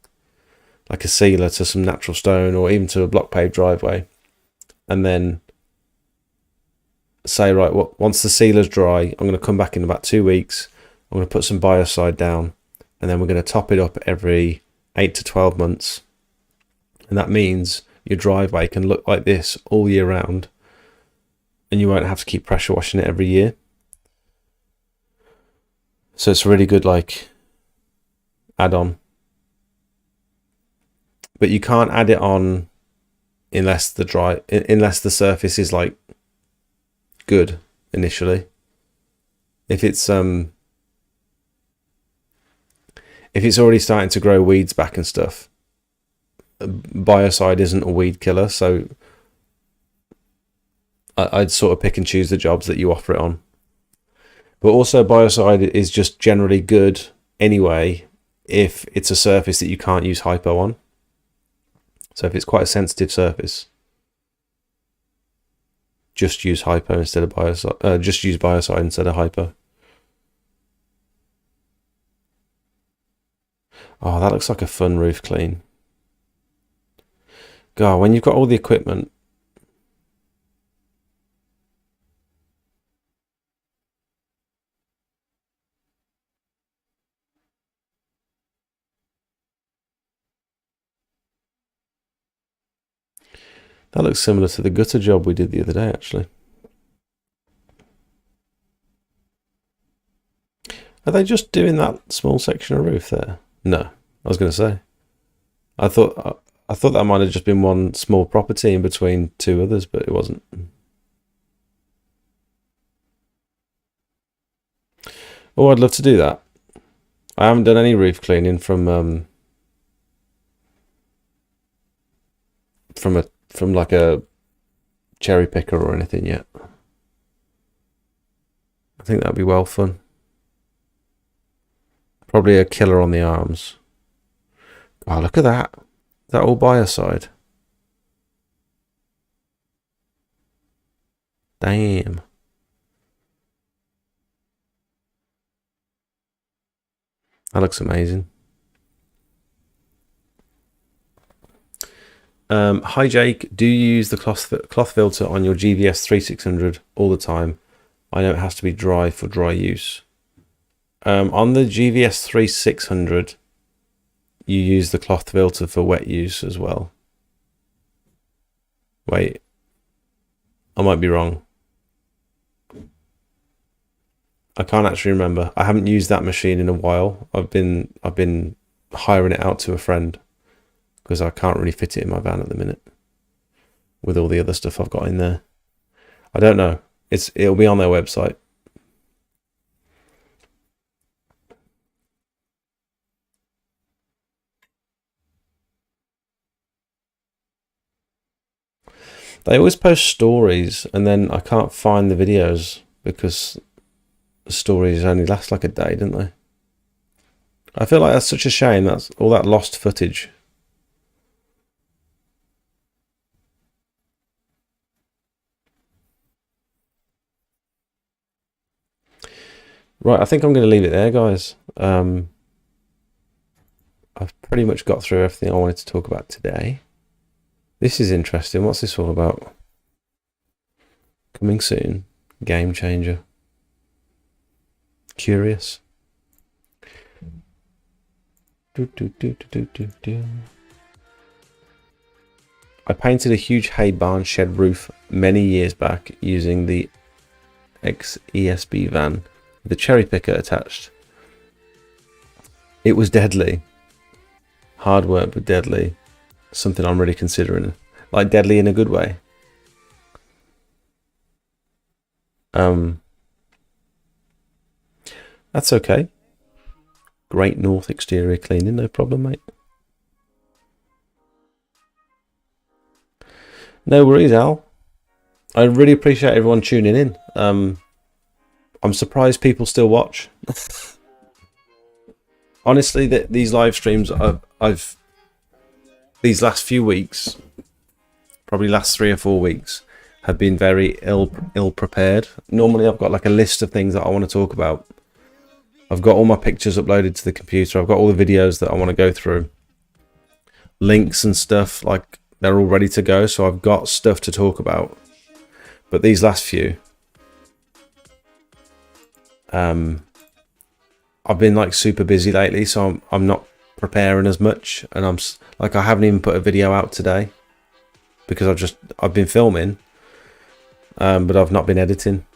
like a sealer to some natural stone or even to a block paved driveway, and then say, right, well, once the sealer's dry, I'm going to come back in about 2 weeks. I'm going to put some biocide down, and then we're going to top it up every 8 to 12 months. And that means your driveway can look like this all year round, and you won't have to keep pressure washing it every year. So it's a really good like add-on. But you can't add it on unless the surface is like good initially. If it's already starting to grow weeds back and stuff, biocide isn't a weed killer, so I'd sort of pick and choose the jobs that you offer it on. But also biocide is just generally good anyway if it's a surface that you can't use hypo on. So if it's quite a sensitive surface, just use hypo instead of biocide. Just use biocide instead of hypo. Oh, that looks like a fun roof clean. God, when you've got all the equipment. That looks similar to the gutter job we did the other day, actually. Are they just doing that small section of roof there? No, I was going to say. I thought that might have just been one small property in between two others, but it wasn't. Oh, I'd love to do that. I haven't done any roof cleaning from like a cherry picker or anything yet. I think that'd be well fun. Probably a killer on the arms. Oh, look at that. Is that all biocide? Damn. That looks amazing. Hi Jake, do you use the cloth filter on your GVS 3600 all the time? I know it has to be dry for dry use. On the GVS 3600, you use the cloth filter for wet use as well. Wait, I might be wrong. I can't actually remember. I haven't used that machine in a while. I've been hiring it out to a friend because I can't really fit it in my van at the minute. with all the other stuff I've got in there. I don't know. It'll be on their website. They always post stories and then I can't find the videos because the stories only last like a day, don't they? I feel like that's such a shame. That's all that lost footage. Right, I think I'm going to leave it there, guys. I've pretty much got through everything I wanted to talk about today. This is interesting. What's this all about? Coming soon. Game changer. Curious. I painted a huge hay barn shed roof many years back using the XESB van with a cherry picker attached. It was deadly. Hard work, but deadly. Something I'm really considering. Like deadly in a good way. That's okay. Great North exterior cleaning, no problem, mate. No worries, Al. I really appreciate everyone tuning in. I'm surprised people still watch. Honestly, these live streams, I've these last few weeks, probably last 3 or 4 weeks, have been very ill prepared. Normally, I've got like a list of things that I want to talk about. I've got all my pictures uploaded to the computer. I've got all the videos that I want to go through. Links and stuff, like they're all ready to go. So I've got stuff to talk about. But these last few, I've been like super busy lately. So I'm not preparing as much. And I haven't even put a video out today. Because I've been filming. But I've not been editing.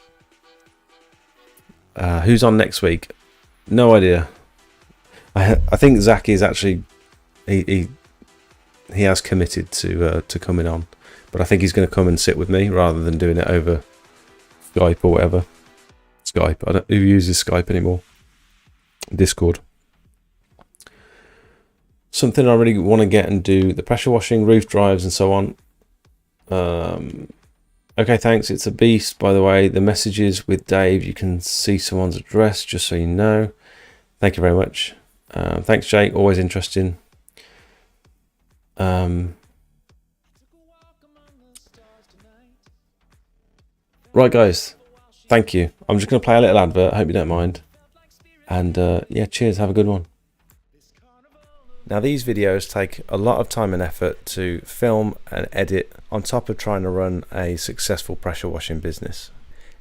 Who's on next week? No idea. I think Zach is actually he has committed to coming on, but I think he's going to come and sit with me rather than doing it over Skype or whatever. Skype. I don't who uses Skype anymore. Discord. Something I really want to get and do: the pressure washing, roof drives, and so on. Okay, thanks. It's a beast, by the way. The messages with Dave, you can see someone's address, just so you know. Thank you very much. Thanks, Jake. Always interesting. Right, guys. Thank you. I'm just going to play a little advert. I hope you don't mind. And yeah, cheers. Have a good one. Now, these videos take a lot of time and effort to film and edit on top of trying to run a successful pressure washing business.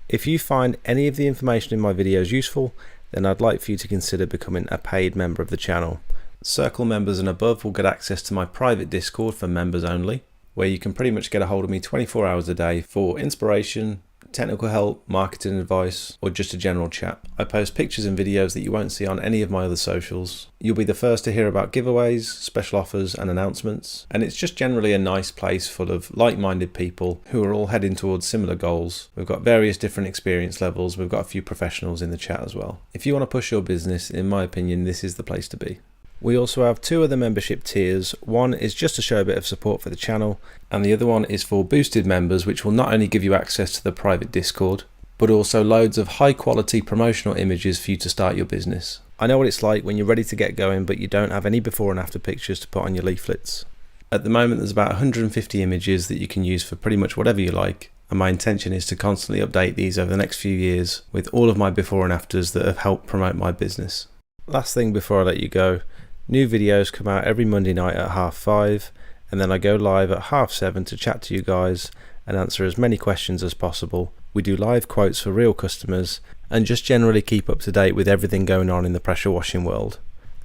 If you find any of the information in my videos useful, then I'd like for you to consider becoming a paid member of the channel. Circle members and above will get access to my private Discord for members only, where you can pretty much get a hold of me 24 hours a day for inspiration, technical help, marketing advice, or just a general chat. I post pictures and videos that you won't see on any of my other socials. You'll be the first to hear about giveaways, special offers and announcements, and it's just generally a nice place full of like-minded people who are all heading towards similar goals. We've got various different experience levels. We've got a few professionals in the chat as well. If you want to push your business, in my opinion, this is the place to be. We also have 2 other membership tiers. One is just to show a bit of support for the channel, and the other one is for boosted members, which will not only give you access to the private Discord, but also loads of high quality promotional images for you to start your business. I know what it's like when you're ready to get going, but you don't have any before and after pictures to put on your leaflets. At the moment, there's about 150 images that you can use for pretty much whatever you like, and my intention is to constantly update these over the next few years with all of my before and afters that have helped promote my business. Last thing before I let you go, new videos come out every Monday night at 5:30, and then I go live at 7:30 to chat to you guys and answer as many questions as possible. We do live quotes for real customers and just generally keep up to date with everything going on in the pressure washing world.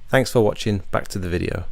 Thanks for watching. Back to the video.